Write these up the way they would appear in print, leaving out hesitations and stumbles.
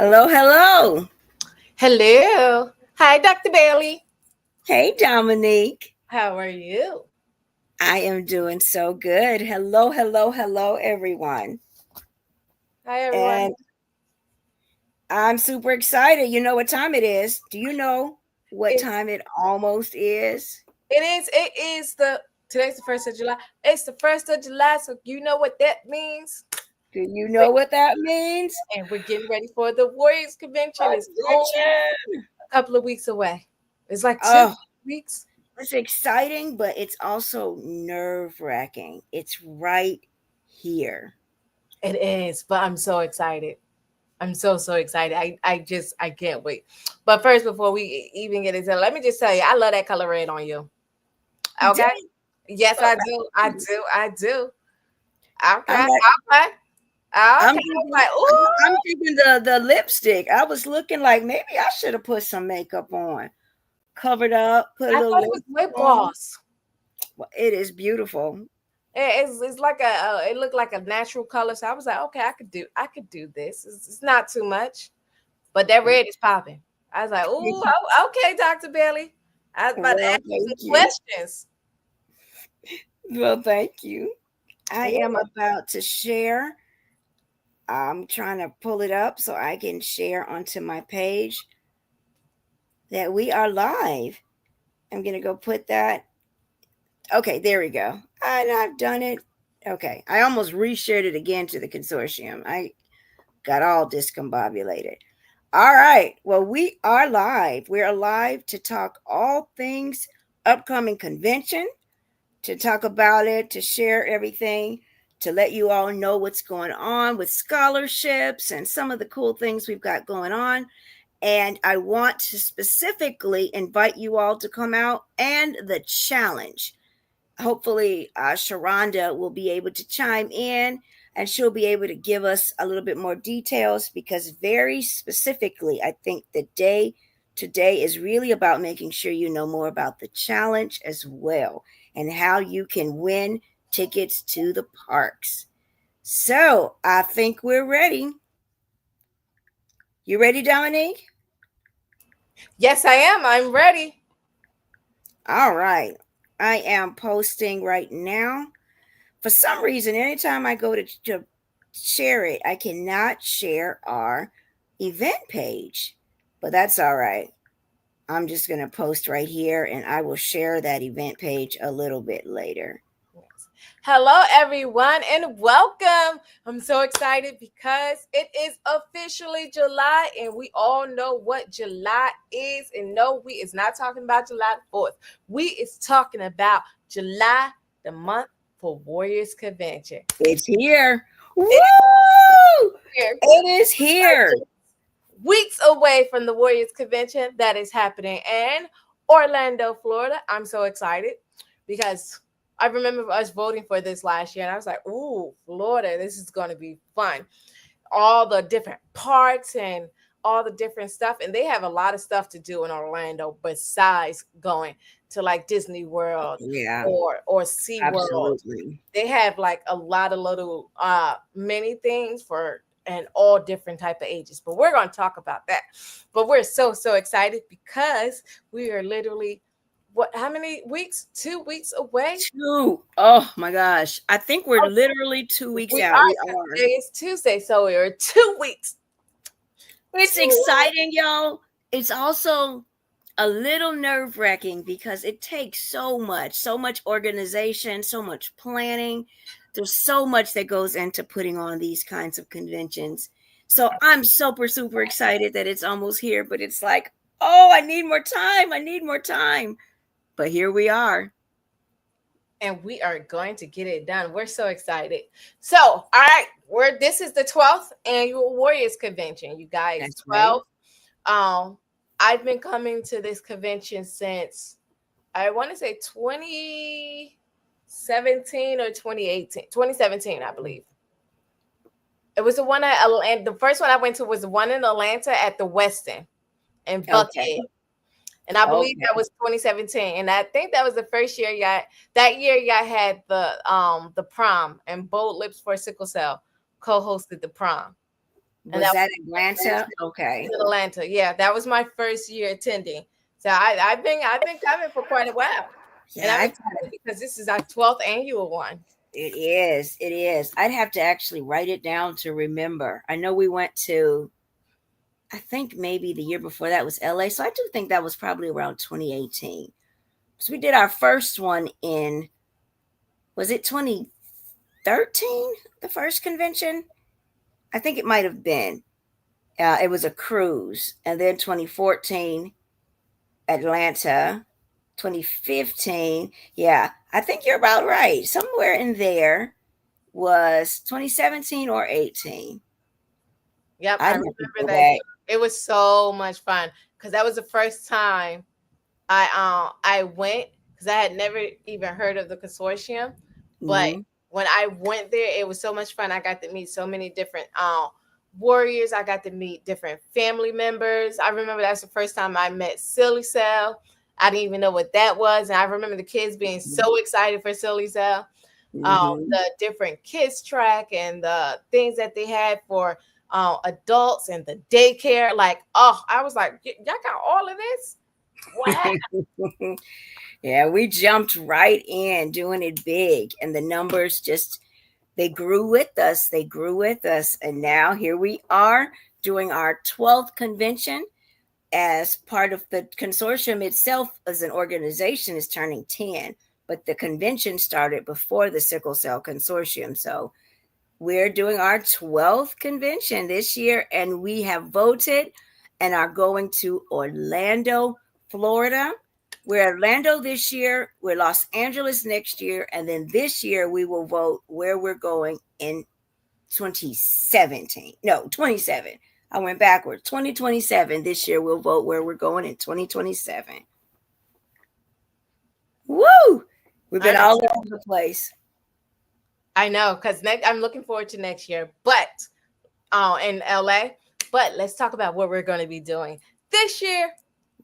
Hello, hello. Hello. Hi, Dr. Bailey. Hey, Dominique. How are you? I am doing so good. Hello, hello, hello, everyone. Hi, everyone. And I'm super excited. You know what time it is? Do you know what It's time it almost is? it is today's the 1st of July. It's the 1st of July, so you know what that means. Do you know Wait, what that means? and we're getting ready for the Warriors convention. It's only Convention. a couple of weeks away. It's like two Oh, weeks. it's exciting, but it's also nerve wracking. It's right here. It is, but I'm so excited. I'm so excited. I can't wait. But first, before we even get into it, let me just tell you, I love that color red on you. You did? Okay. Yes, Well, I thank do. I you. do. I do. I'm Okay. like, Okay. Okay. I I'm was thinking, like, ooh, I'm thinking the lipstick. I was looking like maybe I should have put some makeup on, covered up, put a I little thought it was lipstick lip on. gloss. Well, it is beautiful. It's like it looked like a natural color. So I was like, okay, I could do this. It's not too much, but that red is popping. I was like, ooh, okay, Dr. Bailey. I was about to Well, ask you thank some you. questions. Well, thank you. I Ooh, am about to share. I'm trying to pull it up so I can share onto my page that we are live. I'm gonna go put that. Okay, there we go. And I've done it. Okay, I almost reshared it again to the consortium. I got all discombobulated. All right. Well, we are live. We're live to talk all things upcoming convention, to talk about it, to share everything, to let you all know what's going on with scholarships and some of the cool things we've got going on. And I want to specifically invite you all to come out and the challenge. Hopefully, Sharonda will be able to chime in and she'll be able to give us a little bit more details because, very specifically, I think the day today is really about making sure you know more about the challenge as well and how you can win tickets to the parks. So, I think we're ready. You ready, Dominique? yes, I am. I'm ready. All right. I am posting right now. For some reason, anytime I go to share it, I cannot share our event page. But that's all right. I'm just going to post right here and I will share that event page a little bit later. Hello, everyone, and welcome. I'm so excited because it is officially July, and we all know what July is. And no, we is not talking about July 4th. We is talking about July, the month for Warriors Convention. It's here. Woo! It is here. It is here. Weeks away from the Warriors Convention that is happening in Orlando, Florida. I'm so excited because I remember us voting for this last year, and I was like, "Ooh, Florida, this is going to be fun." All the different parks and all the different stuff, and they have a lot of stuff to do in Orlando besides going to like Disney World Yeah, or Sea World. absolutely. They have like a lot of little many things for and all different type of ages, but we're going to talk about that. But we're so excited because we are literally what, how many weeks, 2 weeks away. Two. Oh my gosh. I think we're literally 2 weeks We out. are, We because are. today is Tuesday, so we are 2 weeks. It's Two. exciting, y'all. It's also a little nerve wracking because it takes so much organization, so much planning. There's so much that goes into putting on these kinds of conventions. So I'm super excited that it's almost here, but it's like, oh, I need more time. I need more time. But here we are. And we are going to get it done. We're so excited. So, all right, this is the 12th annual Warriors Convention, you guys. That's right. 12. Um, I've been coming to this convention since I want to say 2017 or 2018. 2017, I believe. It was the one at Atlanta. The first one I went to was the one in Atlanta at the Westin in Okay. Buckhead. And I believe that Okay. was 2017. And I think that was the first year y'all had the prom, and Bold Lips for Sickle Cell co-hosted the prom. and Was that that was Atlanta? Okay. in Atlanta. Yeah, that was my first year attending. So I've been coming for quite a while, and Yeah, I'm I've excited because this is our 12th annual one. it is. It is. I'd have to actually write it down to remember. I know we went to, I think maybe the year before that was LA. So I do think that was probably around 2018. So we did our first one in, was it 2013? The first convention? I think it might have been. It was a cruise. And then 2014, Atlanta. 2015. Yeah, I think you're about right. Somewhere in there was 2017 or 18. Yep, I'd I have to remember go that back. year. It was so much fun because that was the first time I went because I had never even heard of the consortium, but Mhm. when I went there, it was so much fun. I got to meet so many different warriors. I got to meet different family members. I remember that's the first time I met Silly Cell. I didn't even know what that was, and I remember the kids being so excited for Silly Cell. Mhm. The different kids track and the things that they had for adults and the daycare. Like, oh, I was like, y'all got all of this? Wow. Yeah, we jumped right in doing it big, and the numbers just they grew with us. They grew with us, and now here we are doing our 12th convention as part of the consortium itself as an organization is turning 10, but the convention started before the sickle cell consortium. So we're doing our 12th convention this year, and we have voted and are going to Orlando, Florida. We're Orlando this year, we're Los Angeles next year, and then this year we will vote where we're going in 2017. No, 27. I went backwards. 2027. This year we'll vote where we're going in 2027. Woo! We've been I'm all excited. over the place. I know because next I'm looking forward to next year, but in LA. But let's talk about what we're going to be doing this year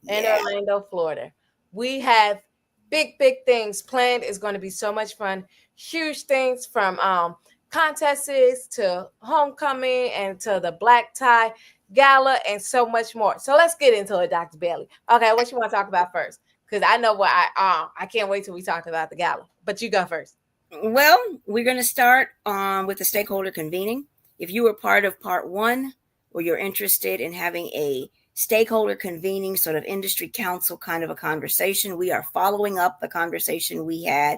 in Yeah. Orlando, Florida. We have big things planned. It's going to be so much fun. Huge things from contests to homecoming and to the black tie gala and so much more. So let's get into it, Dr. Bailey. Okay, what you want to talk about first? Because I know what I can't wait till we talk about the gala. But you go first. Well, we're going to start with the stakeholder convening. If you were part of part one, or you're interested in having a stakeholder convening sort of industry council kind of a conversation, we are following up the conversation we had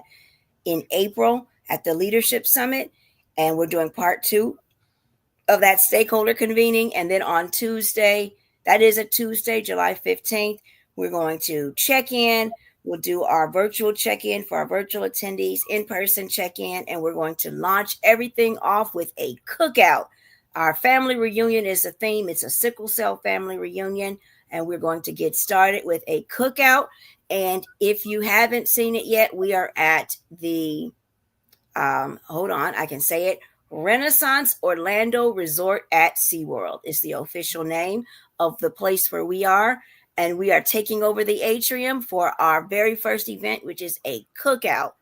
in April at the Leadership Summit, and we're doing part two of that stakeholder convening. And then on Tuesday, that is a Tuesday, July 15th, we're going to check in. We'll do our virtual check in for our virtual attendees, in person check in, and we're going to launch everything off with a cookout. Our family reunion is a theme, it's a sickle cell family reunion, and we're going to get started with a cookout. And if you haven't seen it yet, we are at the hold on, I can say it. Renaissance Orlando Resort at SeaWorld is the official name of the place where we are. And we are taking over the atrium for our very first event, which is a cookout.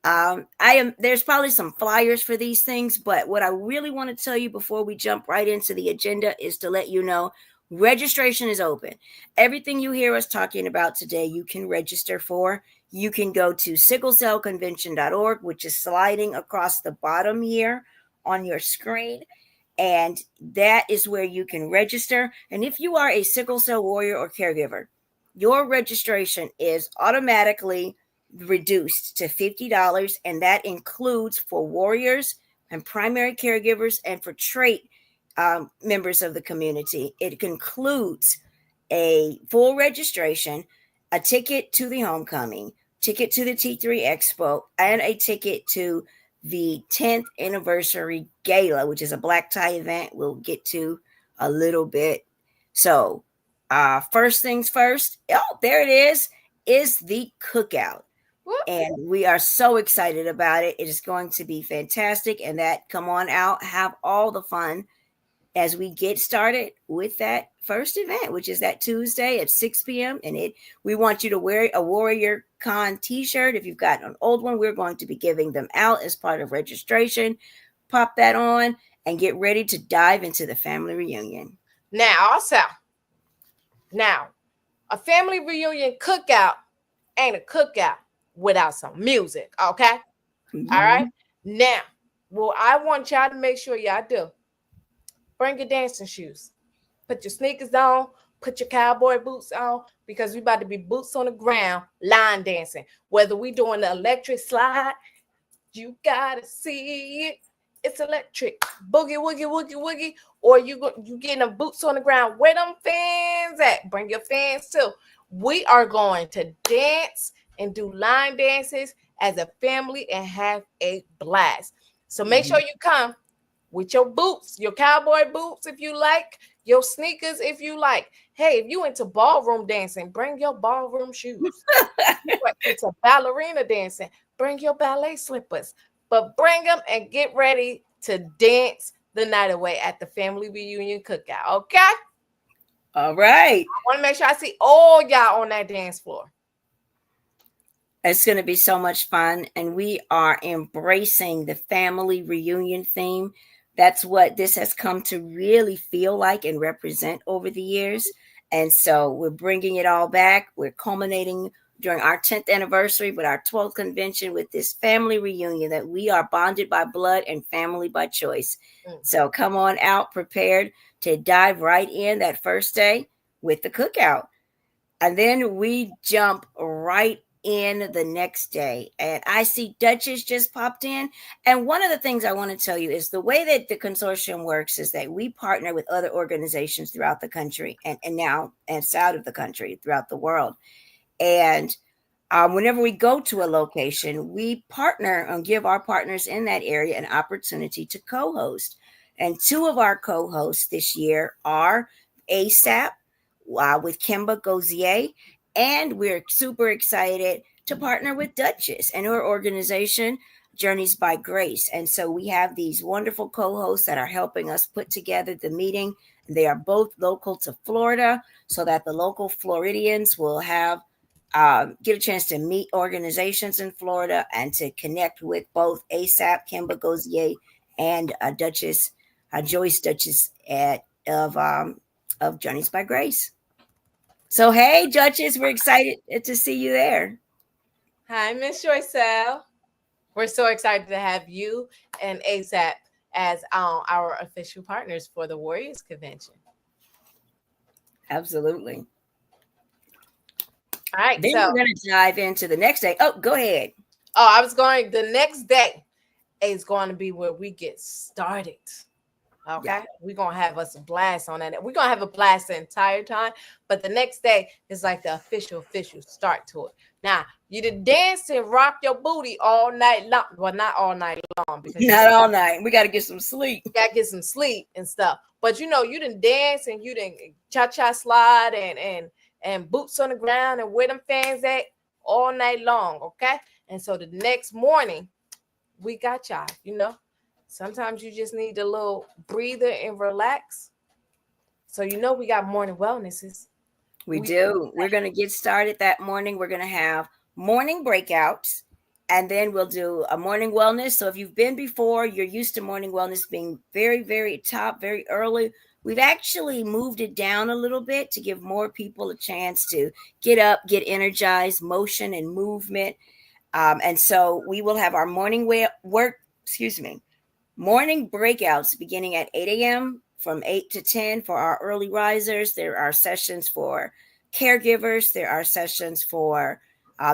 There's probably some flyers for these things, but what I really want to tell you before we jump right into the agenda is to let you know registration is open. Everything you hear us talking about today, you can register for. You can go to sicklecellconvention.org, which is sliding across the bottom here on your screen. And that is where you can register. And if you are a sickle cell warrior or caregiver, your registration is automatically reduced to $50, and that includes for warriors and primary caregivers and for trait members of the community. It includes a full registration, a ticket to the homecoming, ticket to the T3 Expo, and a ticket to the 10th anniversary gala, which is a black tie event we'll get to a little bit. So first things first, oh, there it is the cookout. And we are so excited about it. It is going to be fantastic. And that, come on out, have all the fun as we get started with that first event, which is that Tuesday at 6 p.m. And we want you to wear a Warrior Con t-shirt. If you've got an old one, we're going to be giving them out as part of registration. Pop that on and get ready to dive into the family reunion. Now, a family reunion cookout ain't a cookout without some music, okay? Mm-hmm. All right. Now, well, I want y'all to make sure y'all do. Bring your dancing shoes. Put your sneakers on. Put your cowboy boots on, because we about to be boots on the ground, line dancing. Whether we doing the electric slide, you gotta see it. It's electric. Boogie, woogie, woogie, woogie. Or you getting them boots on the ground. Where them fans at? Bring your fans too. We are going to dance and do line dances as a family and have a blast. So make sure you come with your boots, your cowboy boots if you like, your sneakers if you like. Hey, if you into ballroom dancing, bring your ballroom shoes. It's a ballerina dancing, bring your ballet slippers. But bring them and get ready to dance the night away at the family reunion cookout, okay? All right. I want to make sure I see all y'all on that dance floor. It's going to be so much fun, and we are embracing the family reunion theme. That's what this has come to really feel like and represent over the years. And so we're bringing it all back. We're culminating during our 10th anniversary with our 12th convention with this family reunion that we are bonded by blood and family by choice. So come on out prepared to dive right in that first day with the cookout. And then we jump right in the next day. And I see Duchess just popped in. And one of the things I want to tell you is the way that the consortium works is that we partner with other organizations throughout the country and now outside of the country, throughout the world. And whenever we go to a location, we partner and give our partners in that area an opportunity to co-host. And two of our co-hosts this year are ASAP with Kimba Gozier, and we're super excited to partner with Duchess and her organization, Journeys by Grace. And so we have these wonderful co-hosts that are helping us put together the meeting. They are both local to Florida, so that the local Floridians will have get a chance to meet organizations in Florida and to connect with both ASAP, Kimba Gozier, and Duchess, Joyce Duchess of Journeys by Grace. So, hey, Duchess, we're excited to see you there. Hi, Miss Joycelle. We're so excited to have you and ASAP as our official partners for the Warriors Convention. Absolutely. All right. Then so we're going to dive into the next day. Oh, go ahead. I was going, the next day is going to be where we get started. Okay, yeah. We're going to have us a blast on that. We're going to have a blast the entire time, but the next day is like the official start to it. Now, you done dance and rock your booty all night long. Well, not all night long. Because not all night. We got to get some sleep. Got to get some sleep and stuff. But, you done dance and you done cha-cha slide and boots on the ground and where them fans at all night long, okay? And so the next morning, we got y'all, Sometimes you just need a little breather and relax. So, we got morning wellnesses. We do. We're going to get started that morning. We're going to have morning breakouts, and then we'll do a morning wellness. So if you've been before, you're used to morning wellness being very, very top, very early. We've actually moved it down a little bit to give more people a chance to get up, get energized, motion and movement. And so we will have our morning morning breakouts beginning at 8 a.m. from 8 to 10 for our early risers. There are sessions for caregivers. There are sessions for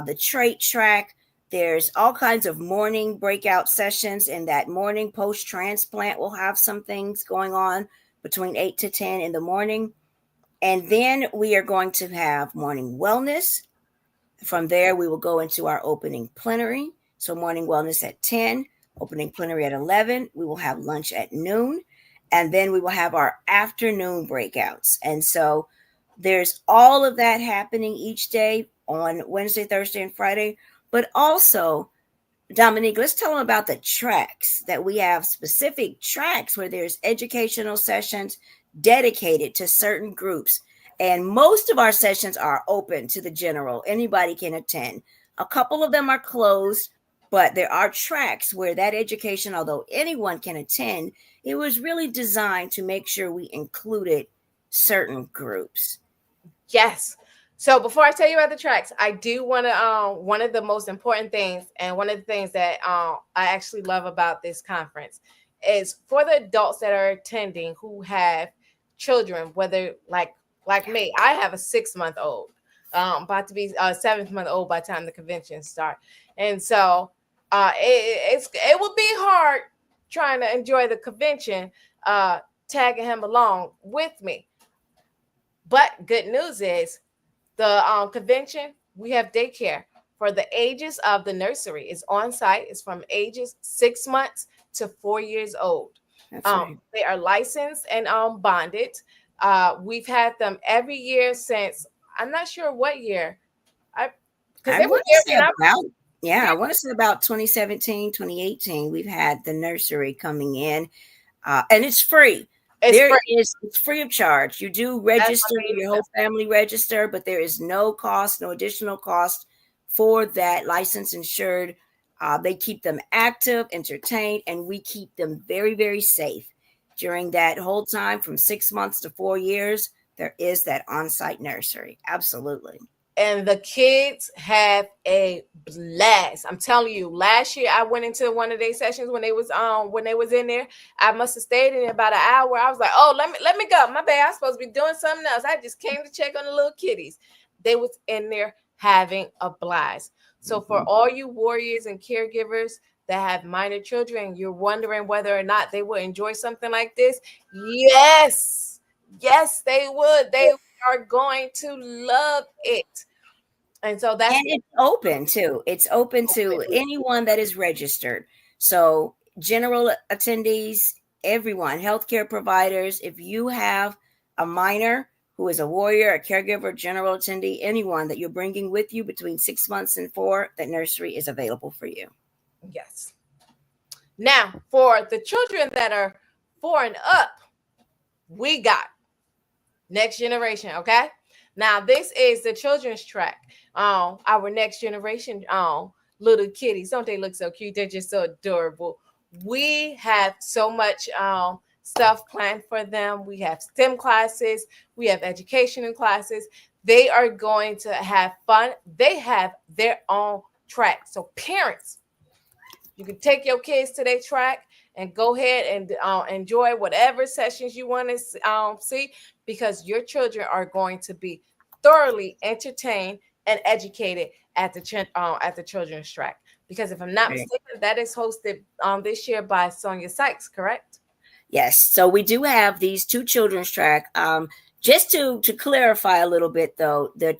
the trait track. There's all kinds of morning breakout sessions. In that morning post-transplant, we'll have some things going on between 8 to 10 in the morning. And then we are going to have morning wellness. From there, we will go into our opening plenary. So morning wellness at 10. Opening plenary at 11. We will have lunch at noon. And then we will have our afternoon breakouts. And so there's all of that happening each day on Wednesday, Thursday, and Friday. But also, Dominique, let's tell them about the tracks, that we have specific tracks where there's educational sessions dedicated to certain groups. And most of our sessions are open to the general. Anybody can attend. A couple of them are closed, But there are tracks where that education, although anyone can attend, it was really designed to make sure we included certain groups. Yes. So before I tell you about the tracks, I do want to one of the most important things, and one of the things that I actually love about this conference is for the adults that are attending who have children, whether like me, I have a 6-month old, about to be a 7th month old by the time the convention start, and so it will be hard trying to enjoy the convention, tagging him along with me. But good news is the convention, we have daycare for the ages of the nursery. Is on site. It's from ages 6 months to 4 years old. That's right. They are licensed and bonded. We've had them every year since, I'm not sure what year. Because they were there I want to say about 2017, 2018. We've had the nursery coming in, and it's free. It's free of charge. You do register, your whole family register, but there is no cost, no additional cost for that license insured. They keep them active, entertained, and we keep them very, very safe during that whole time from 6 months to 4 years. There is that on-site nursery. Absolutely. And the kids have a blast. I'm telling you, last year I went into one of their sessions when they was in there. I must have stayed in about an hour. I was like, oh, let me go. My bad. I'm supposed to be doing something else. I just came to check on the little kitties. They was in there having a blast. So for all you warriors and caregivers that have minor children, you're wondering whether or not they would enjoy something like this. Yes, they would. They are going to love it. And so it's open too. It's open to anyone that is registered. So general attendees, everyone, healthcare providers, if you have a minor who is a warrior, a caregiver, general attendee, anyone that you're bringing with you between 6 months and 4, that nursery is available for you. Yes. Now, for the children that are 4 and up, we got Next Generation, okay? Now, this is the children's track. Our Next Generation little kitties. Don't they look so cute? They're just so adorable. We have so much stuff planned for them. We have STEM classes. We have educational classes. They are going to have fun. They have their own track. So parents, you can take your kids to their track and go ahead and enjoy whatever sessions you want to see, because your children are going to be thoroughly entertained and educated at the children's track. Because if I'm not mistaken, that is hosted this year by Sonia Sykes, correct? Yes. So we do have these 2 children's track. Just to clarify a little bit, though, the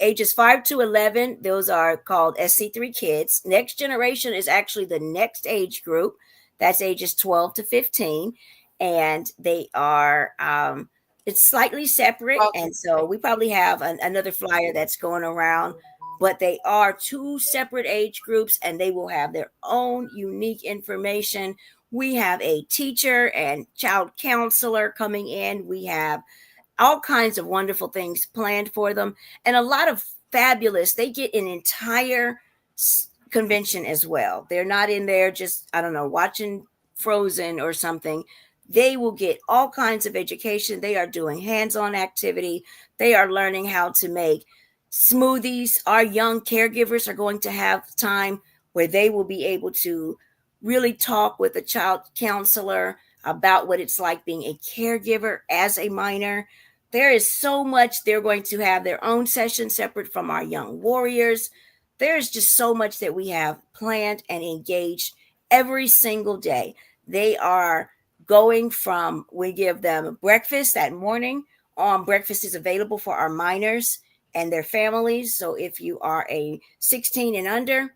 ages 5 to 11, those are called SC3 kids. Next Generation is actually the next age group. That's ages 12 to 15. And they are, it's slightly separate. And so we probably have another flyer that's going around. But they are 2 separate age groups, and they will have their own unique information. We have a teacher and child counselor coming in. We have all kinds of wonderful things planned for them, and a lot of fabulous. They get an entire convention as well. They're not in there just, I don't know, watching Frozen or something. They will get all kinds of education. They are doing hands-on activity. They are learning how to make smoothies. Our young caregivers are going to have time where they will be able to really talk with a child counselor about what it's like being a caregiver as a minor. There is so much. They're going to have their own session separate from our young warriors. There's just so much that we have planned and engaged every single day. They are going from, we give them breakfast that morning. Breakfast is available for our minors and their families. So if you are a 16 and under,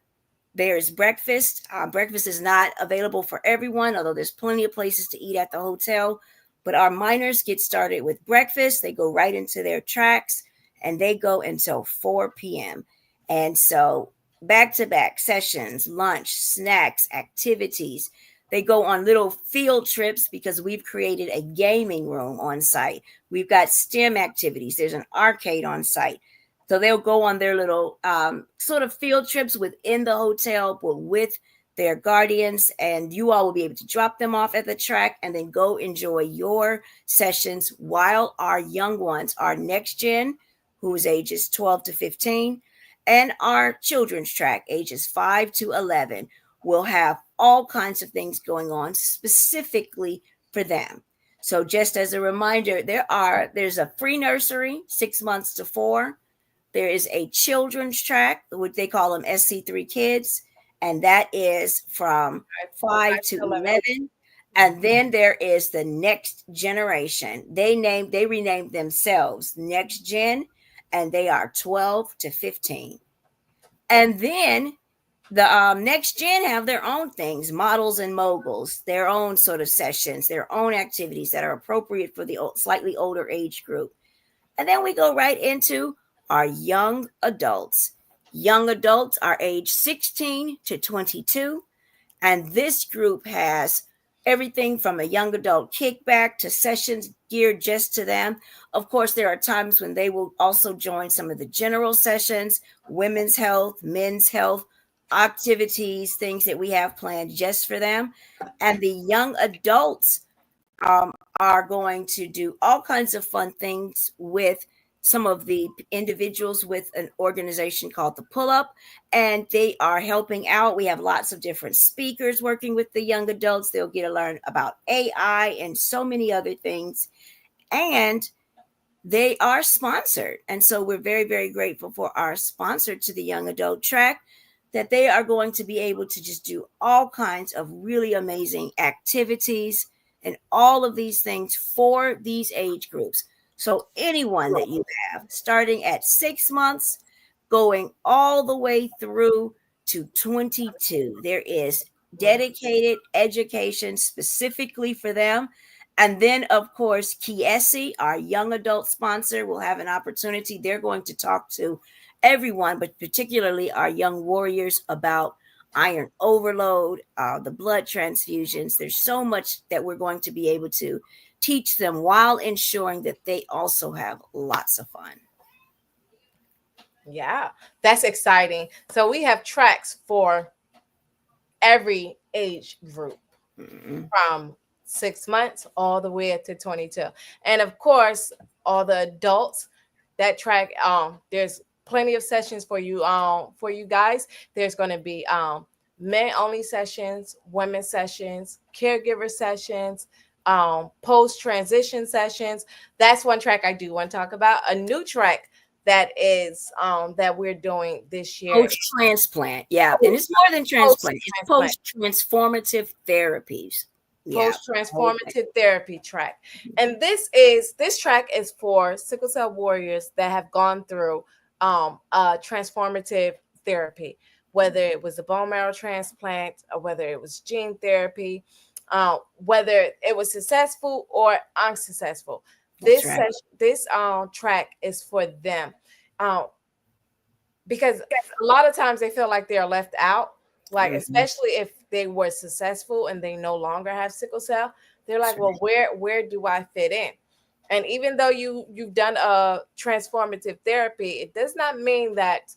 there's breakfast. Breakfast is not available for everyone, although there's plenty of places to eat at the hotel. But our minors get started with breakfast. They go right into their tracks, and they go until 4 p.m. And so back-to-back sessions, lunch, snacks, activities. They go on little field trips because we've created a gaming room on site. We've got STEM activities. There's an arcade on site. So they'll go on their little sort of field trips within the hotel, but with their guardians, and you all will be able to drop them off at the track and then go enjoy your sessions while our young ones, our next gen, whose ages 12 to 15, and our children's track, ages 5 to 11, will have all kinds of things going on specifically for them. So just as a reminder, there's a free nursery, 6 months to 4. There is a children's track, which they call them SC3 Kids, and that is from 5 to 11. And then there is the next generation. They renamed themselves Next Gen, and they are 12 to 15. And then the Next Gen have their own things, models and moguls, their own sort of sessions, their own activities that are appropriate for the slightly older age group. And then we go right into our young adults. Young adults are age 16 to 22. And this group has everything from a young adult kickback to sessions geared just to them. Of course, there are times when they will also join some of the general sessions, women's health, men's health, activities, things that we have planned just for them. And the young adults are going to do all kinds of fun things with some of the individuals with an organization called the Pull Up, and they are helping out. We have lots of different speakers working with the young adults. They'll get to learn about AI and so many other things, and they are sponsored. And so we're very, very grateful for our sponsor to the young adult track, that they are going to be able to just do all kinds of really amazing activities and all of these things for these age groups. So anyone that you have starting at 6 months, going all the way through to 22, there is dedicated education specifically for them. And then, of course, Kiesi, our young adult sponsor, will have an opportunity. They're going to talk to everyone, but particularly our young warriors, about iron overload, the blood transfusions. There's so much that we're going to be able to teach them while ensuring that they also have lots of fun. Yeah, that's exciting. So we have tracks for every age group, from 6 months all the way up to 22. And of course, all the adults, that track, there's plenty of sessions for you guys. There's going to be men only sessions, women sessions, caregiver sessions, post transition sessions. That's one track I do want to talk about. A new track that is that we're doing this year, post transplant. Yeah, and it's more than transplant. It's post transformative therapies. Post transformative therapy track. And this track is for sickle cell warriors that have gone through transformative therapy, whether it was a bone marrow transplant or whether it was gene therapy, whether it was successful or unsuccessful. This track is for them, because a lot of times they feel like they are left out, like especially if they were successful and they no longer have sickle cell. They're like, well, where do I fit in? And even though you've done a transformative therapy, it does not mean that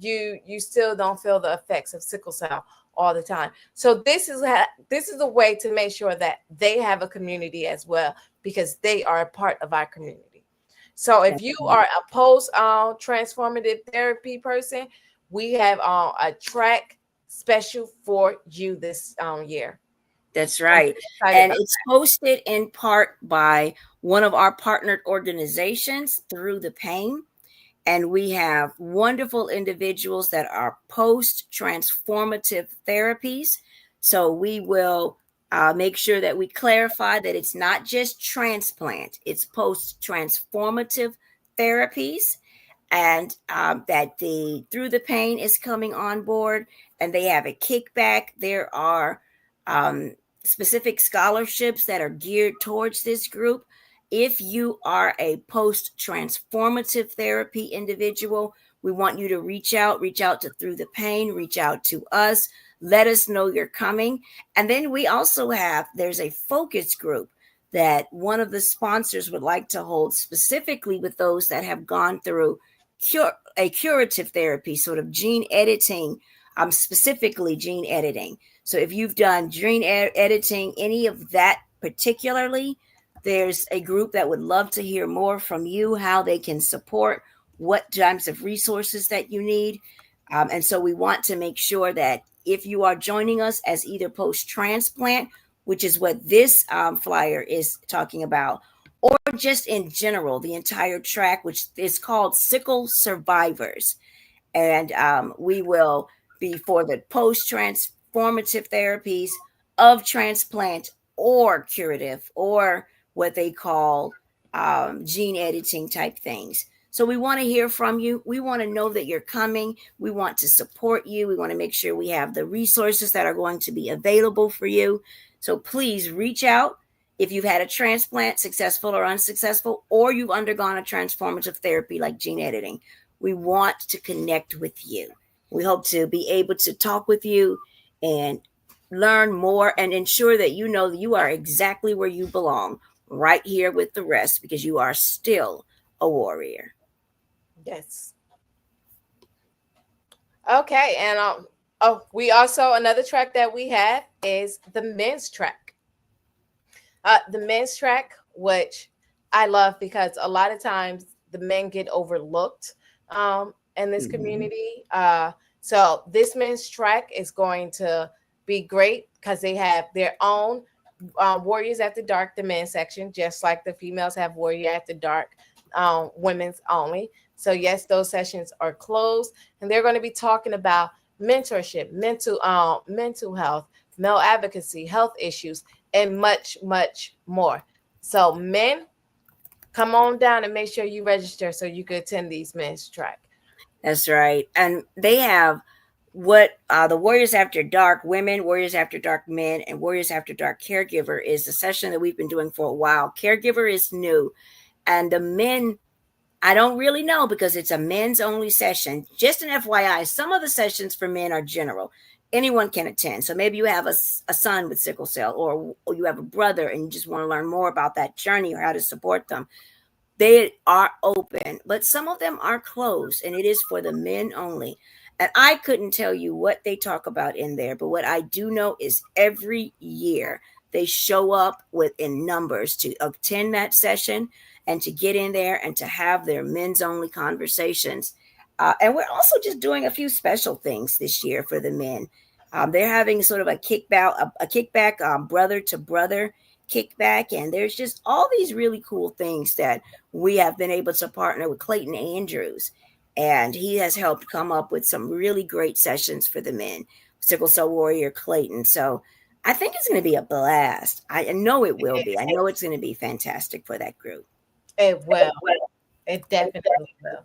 you still don't feel the effects of sickle cell all the time. So this is a way to make sure that they have a community as well, because they are a part of our community. So if you are a post transformative therapy person, we have a track special for you this year. That's right. And it's hosted in part by one of our partnered organizations, Through the Pain. And we have wonderful individuals that are post-transformative therapies. So we will make sure that we clarify that it's not just transplant, it's post-transformative therapies. And that the Through the Pain is coming on board, and they have a kickback. There are specific scholarships that are geared towards this group. If you are a post-transformative therapy individual, we want you to reach out to Through the Pain, reach out to us, let us know you're coming. And then we also there's a focus group that one of the sponsors would like to hold specifically with those that have gone through a curative therapy, sort of gene editing, specifically gene editing. So if you've done gene editing, any of that particularly, there's a group that would love to hear more from you, how they can support, what types of resources that you need. And so we want to make sure that if you are joining us as either post-transplant, which is what this flyer is talking about, or just in general, the entire track, which is called Sickle Survivors. And we will be for the post-transformative therapies of transplant or curative or what they call gene editing type things. So we want to hear from you. We want to know that you're coming. We want to support you. We want to make sure we have the resources that are going to be available for you. So please reach out if you've had a transplant, successful or unsuccessful, or you've undergone a transformative therapy like gene editing. We want to connect with you. We hope to be able to talk with you and learn more and ensure that you know that you are exactly where you belong, right here with the rest, because you are still a warrior. Yes. Okay, and we also, another track that we have is the men's track. The men's track, which I love because a lot of times the men get overlooked in this community. So this men's track is going to be great because they have their own Warriors After Dark, the men's section, just like the females have Warrior After Dark, women's only. So yes, those sessions are closed, and they're going to be talking about mentorship, mental health, male advocacy, health issues, and much, much more. So men, come on down and make sure you register so you can attend these men's track. That's right. And they have what the Warriors After Dark women, Warriors After Dark men, and Warriors After Dark caregiver is a session that we've been doing for a while. Caregiver is new. And the men, I don't really know because it's a men's only session. Just an FYI, some of the sessions for men are general. Anyone can attend. So maybe you have a son with sickle cell, or you have a brother and you just want to learn more about that journey or how to support them. They are open, but some of them are closed, and it is for the men only. And I couldn't tell you what they talk about in there, but what I do know is every year they show up in numbers to attend that session and to get in there and to have their men's only conversations. And we're also just doing a few special things this year for the men. They're having sort of a kickback, brother to brother kickback, and there's just all these really cool things that we have been able to partner with Clayton Andrews, and he has helped come up with some really great sessions for the men. Sickle Cell Warrior Clayton. So I think it's going to be a blast. I know it will be. I know it's going to be fantastic for that group. It will. It definitely will.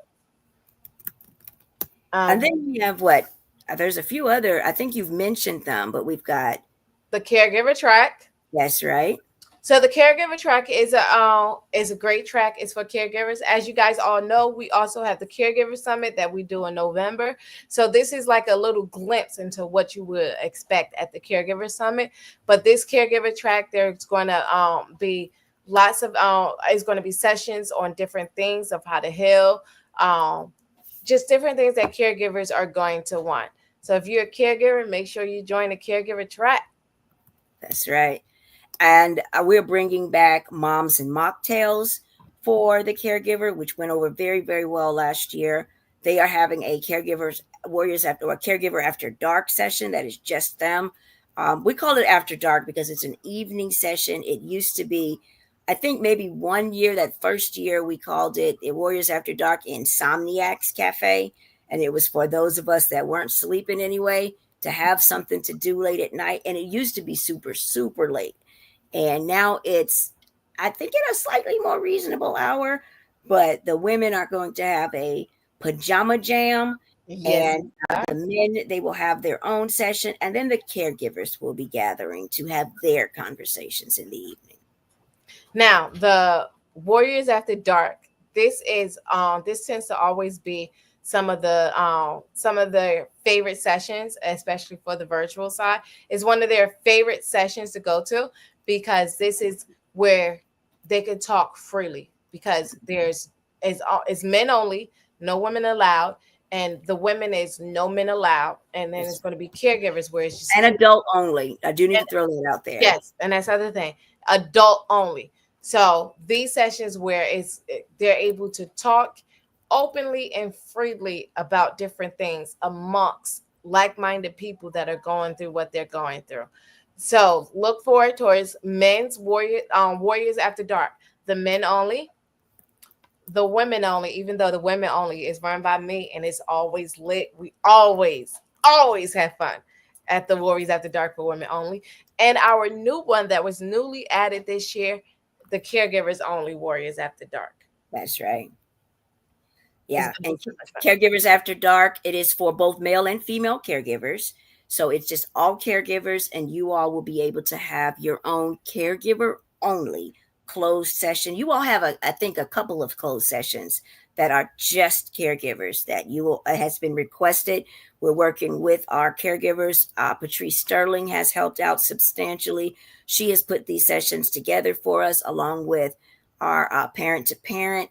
And then we have what? There's a few other, I think you've mentioned them, but we've got the caregiver track. That's right. So the caregiver track is a great track. It's for caregivers. As you guys all know, we also have the caregiver summit that we do in November. So this is like a little glimpse into what you would expect at the caregiver summit. But this caregiver track, there's going to be lots of it's going to be sessions on different things of how to heal, just different things that caregivers are going to want. So if you're a caregiver, make sure you join the caregiver track. That's right. And we're bringing back Moms and Mocktails for the caregiver, which went over very, very well last year. They are having a caregiver after dark session that is just them. We call it After Dark because it's an evening session. It used to be, I think maybe one year, that first year, we called it Warriors After Dark Insomniacs Cafe. And it was for those of us that weren't sleeping anyway to have something to do late at night. And it used to be super, super late. And now it's, I think, at a slightly more reasonable hour, but the women are going to have a pajama jam. Yes. And the men, they will have their own session. And then the caregivers will be gathering to have their conversations in the evening. Now, the Warriors After Dark, this tends to always be some of the favorite sessions, especially for the virtual side, is one of their favorite sessions to go to, because this is where they can talk freely, because it's men only, no women allowed, and the women is no men allowed, and then it's going to be caregivers where it's just and adult only. I do need to throw that out there. yes, and that's the other thing, adult only. So these sessions where they're able to talk openly and freely about different things amongst like-minded people that are going through what they're going through. So look forward towards Warriors After Dark, the men only, the women only, even though the women only is run by me and it's always lit. We always have fun at the Warriors After Dark for women only. And our new one that was newly added this year, the Caregivers Only Warriors After Dark. That's right. Yeah. And Caregivers After Dark, it is for both male and female caregivers. So it's just all caregivers, and you all will be able to have your own caregiver only closed session. You all have I think a couple of closed sessions that are just caregivers that you will has been requested. We're working with our caregivers. Patrice Sterling has helped out substantially. She has put these sessions together for us, along with our parent to parent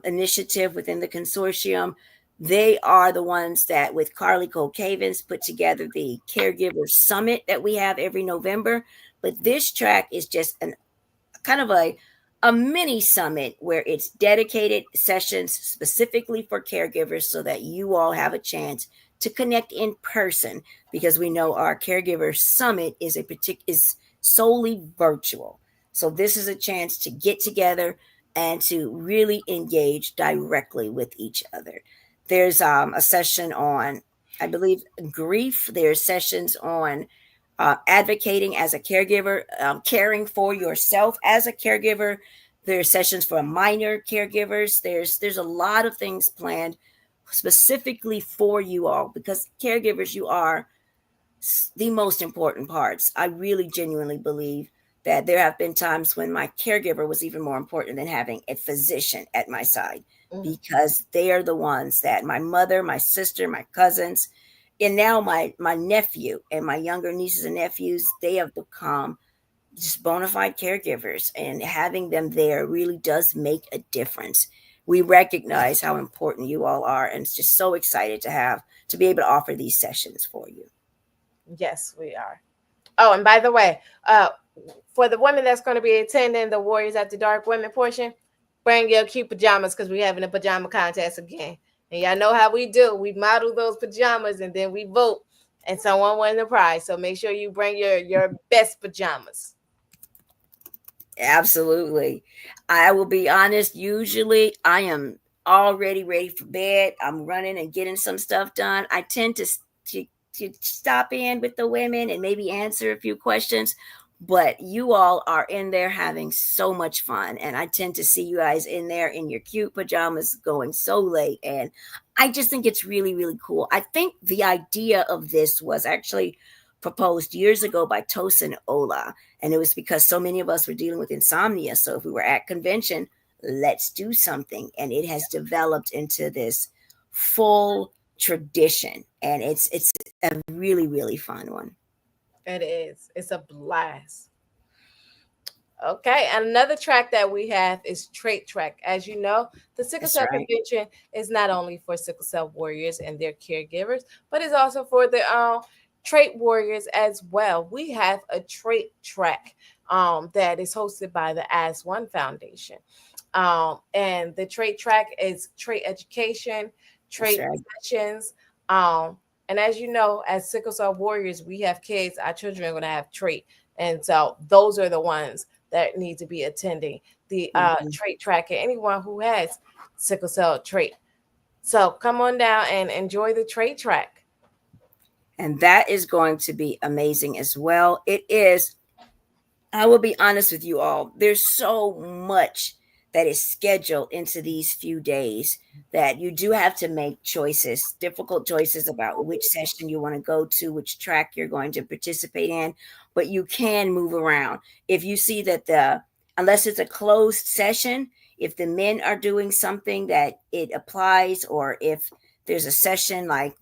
initiative within the consortium. They are the ones that, with Carly Cole Cavens, put together the Caregiver Summit that we have every November. But this track is just an kind of a mini summit where it's dedicated sessions specifically for caregivers, so that you all have a chance to connect in person, because we know our Caregiver Summit is solely virtual. So this is a chance to get together and to really engage directly with each other. There's a session on, I believe, grief. There's sessions on advocating as a caregiver, caring for yourself as a caregiver. There's sessions for minor caregivers. There's a lot of things planned specifically for you all, because caregivers, you are the most important parts. I really genuinely believe that there have been times when my caregiver was even more important than having a physician at my side, because they are the ones that my mother, my sister, my cousins, and now my nephew and my younger nieces and nephews, they have become just bona fide caregivers, and having them there really does make a difference. We recognize how important you all are, and it's just so excited to be able to offer these sessions for you. Yes, we are. Oh, and by the way, for the women that's going to be attending the Warriors After Dark women portion, bring your cute pajamas, because we're having a pajama contest again. And y'all know how we do. We model those pajamas and then we vote, and someone wins the prize. So make sure you bring your best pajamas. Absolutely. I will be honest, usually I am already ready for bed. I'm running and getting some stuff done. I tend to stop in with the women and maybe answer a few questions, but you all are in there having so much fun, and I tend to see you guys in there in your cute pajamas going so late, and I just think it's really, really cool. I think the idea of this was actually proposed years ago by Tosin Ola, and it was because so many of us were dealing with insomnia. So if we were at convention, let's do something, and it has developed into this full tradition, and it's a really, really fun one. It is. It's a blast. Okay, and another track that we have is Trait Track. As you know, the Sickle Cell Convention is not only for sickle cell warriors and their caregivers, but it's also for the trait warriors as well. We have a Trait Track that is hosted by the As One Foundation. And the Trait Track is trait education, trait sessions. And as you know, as sickle cell warriors, we have kids. Our children are going to have trait. And so those are the ones that need to be attending the Trait Track, and anyone who has sickle cell trait. So come on down and enjoy the Trait Track. And that is going to be amazing as well. It is. I will be honest with you all. There's so much that is scheduled into these few days that you do have to make choices, difficult choices about which session you want to go to, which track you're going to participate in, but you can move around. If you see that unless it's a closed session, if the men are doing something that it applies, or if there's a session like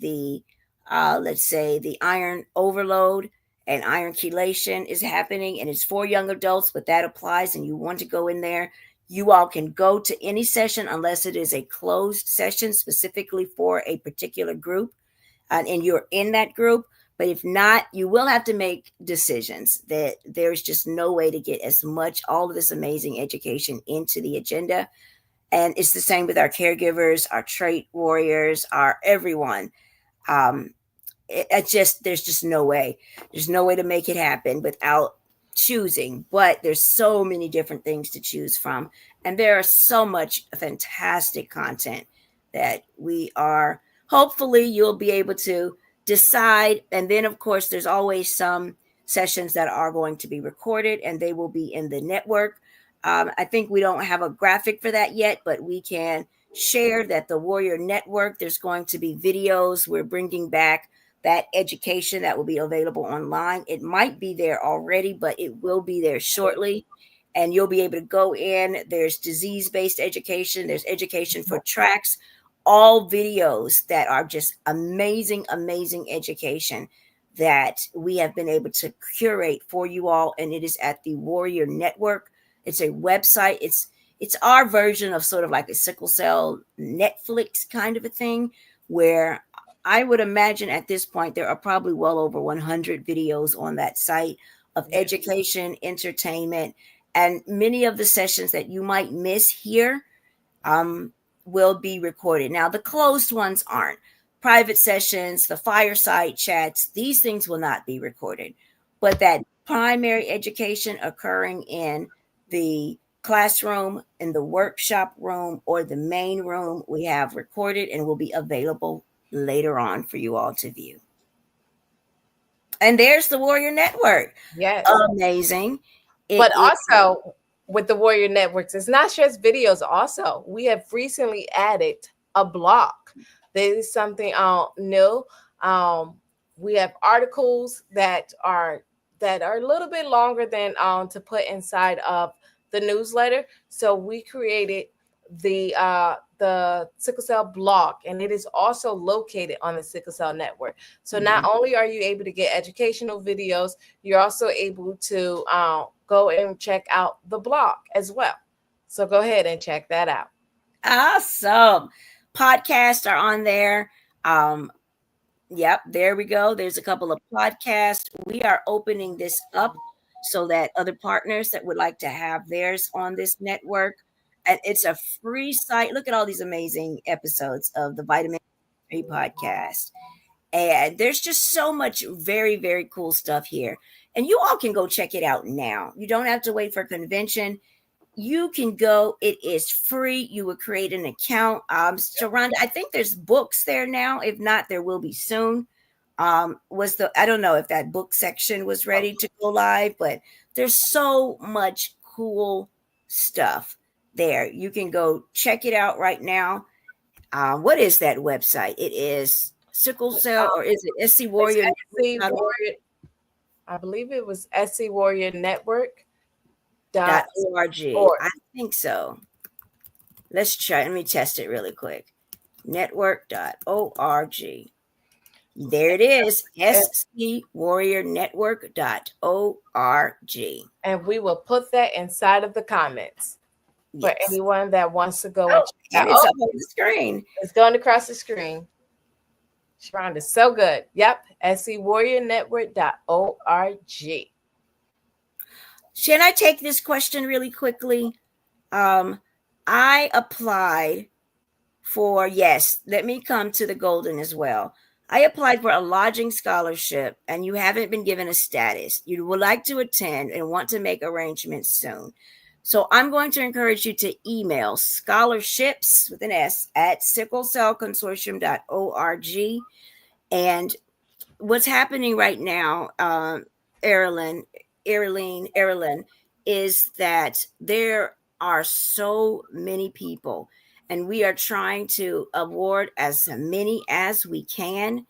let's say the iron overload and iron chelation is happening and it's for young adults, but that applies and you want to go in there, You all can go to any session unless it is a closed session specifically for a particular group, and you're in that group. But if not, you will have to make decisions. That there's just no way to get as much, all of this amazing education into the agenda. And it's the same with our caregivers, our trait warriors, our everyone. Um, it's just, there's just no way. There's no way to make it happen without choosing. But there's so many different things to choose from. And there are so much fantastic content that we are, hopefully you'll be able to decide. And then, of course, there's always some sessions that are going to be recorded and they will be in the network. I think we don't have a graphic for that yet, but we can share that the Warrior Network, there's going to be videos. We're bringing back that education that will be available online. It might be there already, but it will be there shortly. And you'll be able to go in. There's disease-based education. There's education for tracks, all videos that are just amazing, amazing education that we have been able to curate for you all. And it is at the Warrior Network. It's a website. It's our version of sort of like a sickle cell Netflix kind of a thing, where I would imagine at this point there are probably well over 100 videos on that site of education, entertainment, and many of the sessions that you might miss here will be recorded. Now, the closed ones aren't. Private sessions, the fireside chats, these things will not be recorded. But that primary education occurring in the classroom, in the workshop room, or the main room, we have recorded and will be available later on for you all to view. And there's the Warrior Network. Yes. Amazing. But also with the Warrior Networks, it's not just videos. Also, we have recently added a blog. There is something new. We have articles that are a little bit longer than to put inside of the newsletter. So we created the Sickle Cell blog, and it is also located on the Sickle Cell Network. So not only are you able to get educational videos, you're also able to go and check out the blog as well. So go ahead and check that out. Awesome. Podcasts are on there. Yep, there we go. There's a couple of podcasts. We are opening this up so that other partners that would like to have theirs on this network. And it's a free site. Look at all these amazing episodes of the Vitamin Free podcast. And there's just so much very, very cool stuff here. And you all can go check it out now. You don't have to wait for a convention. You can go. It is free. You would create an account. Sharonda, I think there's books there now. If not, there will be soon. I don't know if that book section was ready to go live, but there's so much cool stuff there. You can go check it out right now. What is that website? It is Sickle Cell, or is it SC Warrior? I believe it was SC Warrior Network. .org. I think so. Let's try. Let me test it really quick. Network.org. There it is. scwarriornetwork.org. And we will put that inside of the comments for anyone that wants to go and check it out. It's up on the screen. It's going across the screen. Sharonda, so good. Yep. scwarriornetwork.org. Should I take this question really quickly? I applied for, let me come to the golden as well. I applied for a lodging scholarship and you haven't been given a status. You would like to attend and want to make arrangements soon. So I'm going to encourage you to email scholarships with an S at sicklecellconsortium.org. And what's happening right now, Erilyn, is that there are so many people and we are trying to award as many as we can.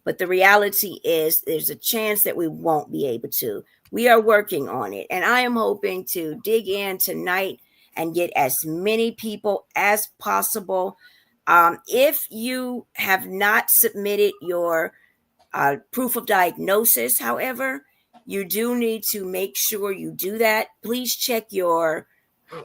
But the reality is there's a chance that we won't be able to. We are working on it. And I am hoping to dig in tonight and get as many people as possible. If you have not submitted your proof of diagnosis, however, you do need to make sure you do that. Please check your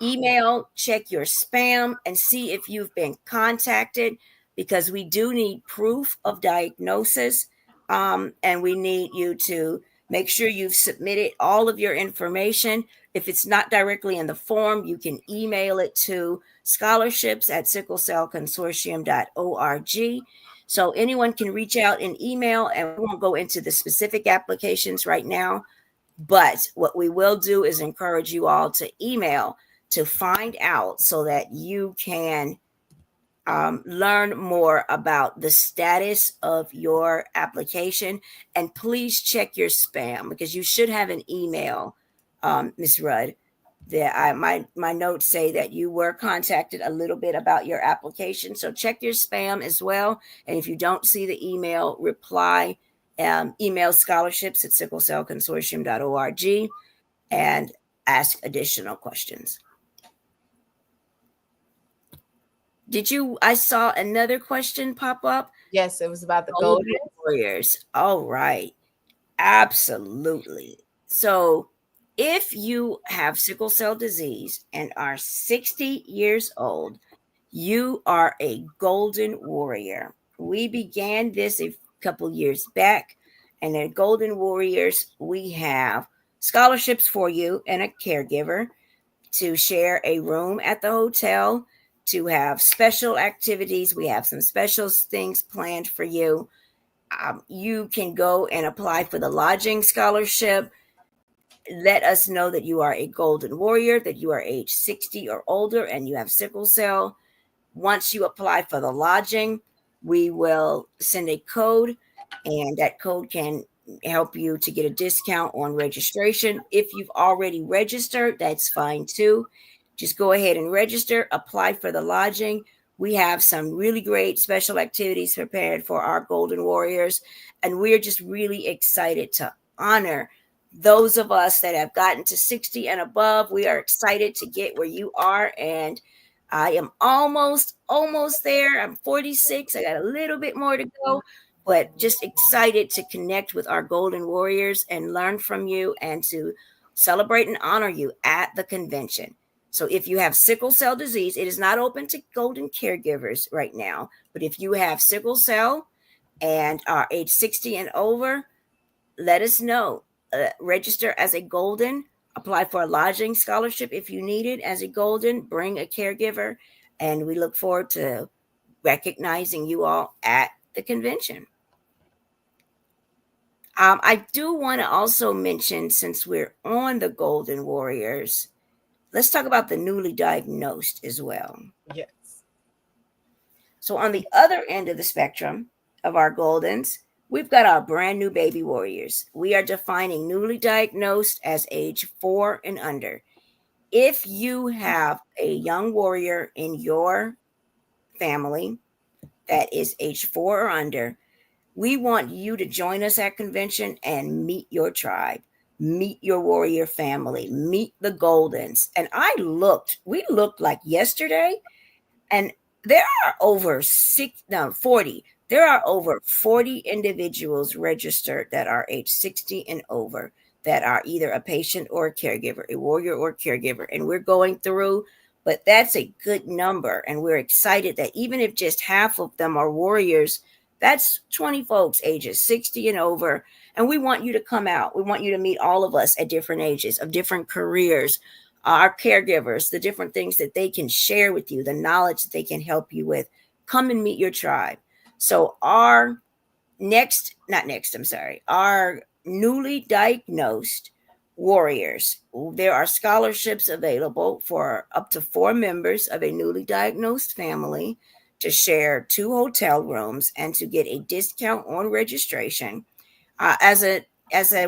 Email, check your spam, and see if you've been contacted, because we do need proof of diagnosis. And we need you to make sure you've submitted all of your information. If it's not directly in the form, you can email it to scholarships@sicklecellconsortium.org. So anyone can reach out and email, and we won't go into the specific applications right now. But what we will do is encourage you all to email to find out, so that you can learn more about the status of your application. And please check your spam, because you should have an email, Ms. Rudd. That my notes say that you were contacted a little bit about your application. So check your spam as well. And if you don't see the email, reply, email scholarships@sicklecellconsortium.org and ask additional questions. I saw another question pop up. Yes, it was about the Golden Golden. Warriors. All right. Absolutely. So if you have sickle cell disease and are 60 years old, you are a Golden Warrior. We began this a couple years back, and at Golden Warriors, we have scholarships for you and a caregiver to share a room at the hotel, to have special activities. We have some special things planned for you. You can go and apply for the lodging scholarship. Let us know that you are a Golden Warrior, that you are age 60 or older, and you have sickle cell. Once you apply for the lodging, we will send a code, and that code can help you to get a discount on registration. If you've already registered, that's fine too. Just go ahead and register, apply for the lodging. We have some really great special activities prepared for our Golden Warriors, and we're just really excited to honor those of us that have gotten to 60 and above. We are excited to get where you are, and I am almost there. I'm 46. I got a little bit more to go, but just excited to connect with our Golden Warriors and learn from you, and to celebrate and honor you at the convention. So if you have sickle cell disease, it is not open to Golden caregivers right now. But if you have sickle cell and are age 60 and over, let us know. Register as a Golden. Apply for a lodging scholarship if you need it as a Golden. Bring a caregiver, and we look forward to recognizing you all at the convention. I do want to also mention, since we're on the Golden Warriors, let's talk about the newly diagnosed as well. Yes. So on the other end of the spectrum of our Goldens, we've got our brand new baby warriors. We are defining newly diagnosed as age 4 and under. If you have a young warrior in your family that is age 4 or under, we want you to join us at convention and meet your tribe, meet your warrior family, meet the Goldens. And we looked like yesterday, and there are over 40. There are over 40 individuals registered that are age 60 and over, that are either a patient or a caregiver, a warrior or caregiver. And we're going through, but that's a good number. And we're excited that even if just half of them are warriors, that's 20 folks ages 60 and over. And we want you to come out. We want you to meet all of us at different ages, of different careers, our caregivers, the different things that they can share with you, the knowledge that they can help you with. Come and meet your tribe. So our newly diagnosed warriors, there are scholarships available for up to 4 members of a newly diagnosed family to share 2 hotel rooms and to get a discount on registration. As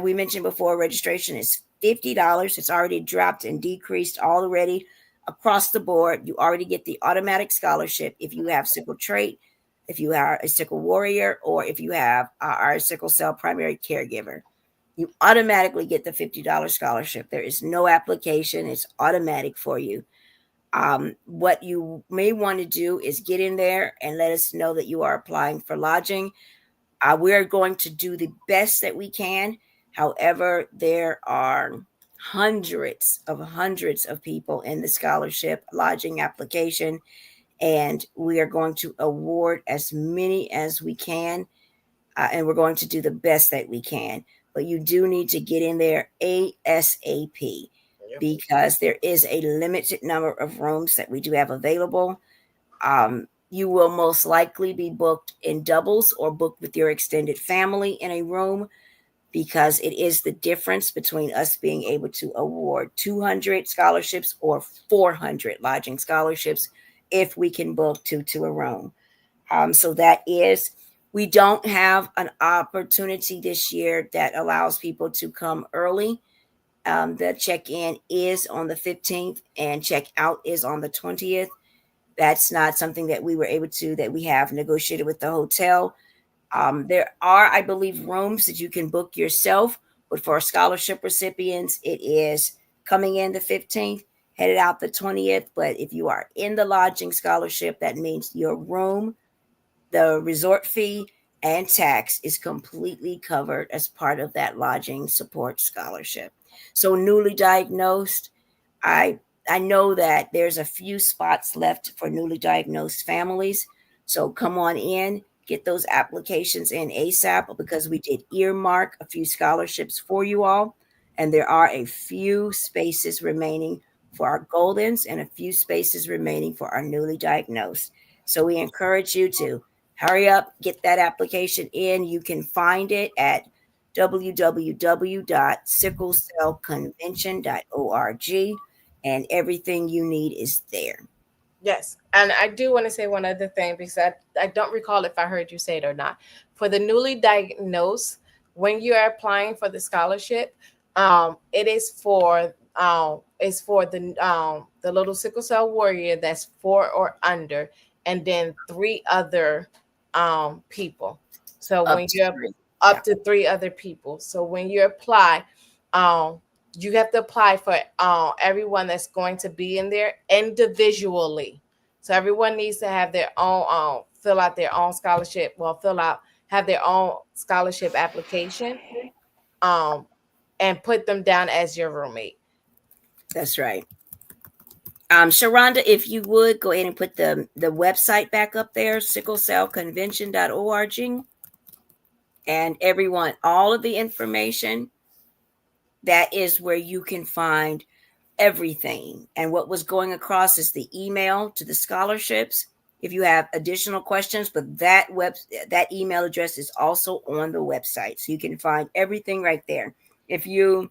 we mentioned before, registration is $50. It's already dropped and decreased already across the board. You already get the automatic scholarship if you have sickle trait, if you are a sickle warrior, or if you have our sickle cell primary caregiver. You automatically get the $50 scholarship. There is no application. It's automatic for you. What you may want to do is get in there and let us know that you are applying for lodging. We're going to do the best that we can. However, there are hundreds of people in the scholarship lodging application, and we are going to award as many as we can, and we're going to do the best that we can. But you do need to get in there ASAP, because there is a limited number of rooms that we do have available. You will most likely be booked in doubles or booked with your extended family in a room, because it is the difference between us being able to award 200 scholarships or 400 lodging scholarships if we can book two to a room. So that is, we don't have an opportunity this year that allows people to come early. The check-in is on the 15th and check-out is on the 20th. That's not something that we were able to, that we have negotiated with the hotel. There are, I believe, rooms that you can book yourself, but for scholarship recipients, it is coming in the 15th, headed out the 20th. But if you are in the lodging scholarship, that means your room, the resort fee, and tax is completely covered as part of that lodging support scholarship. So newly diagnosed, I know that there's a few spots left for newly diagnosed families. So come on in, get those applications in ASAP, because we did earmark a few scholarships for you all. And there are a few spaces remaining for our Goldens and a few spaces remaining for our newly diagnosed. So we encourage you to hurry up, get that application in. You can find it at www.sicklecellconvention.org, and everything you need is there. Yes. And I do want to say one other thing, because I don't recall if I heard you say it or not. For the newly diagnosed, when you are applying for the scholarship, it is for the little sickle cell warrior that's 4 or under, and then 3 other people. So Up when to you're 3. up to 3 other people. So when you apply, you have to apply for everyone that's going to be in there individually. So everyone needs to have their own fill out their own scholarship. Well, have their own scholarship application, and put them down as your roommate. That's right. Sharonda, if you would go ahead and put the website back up there, sicklecellconvention.org, and everyone, all of the information, that is where you can find everything. And what was going across is the email to the scholarships. If you have additional questions, but that email address is also on the website, so you can find everything right there. If you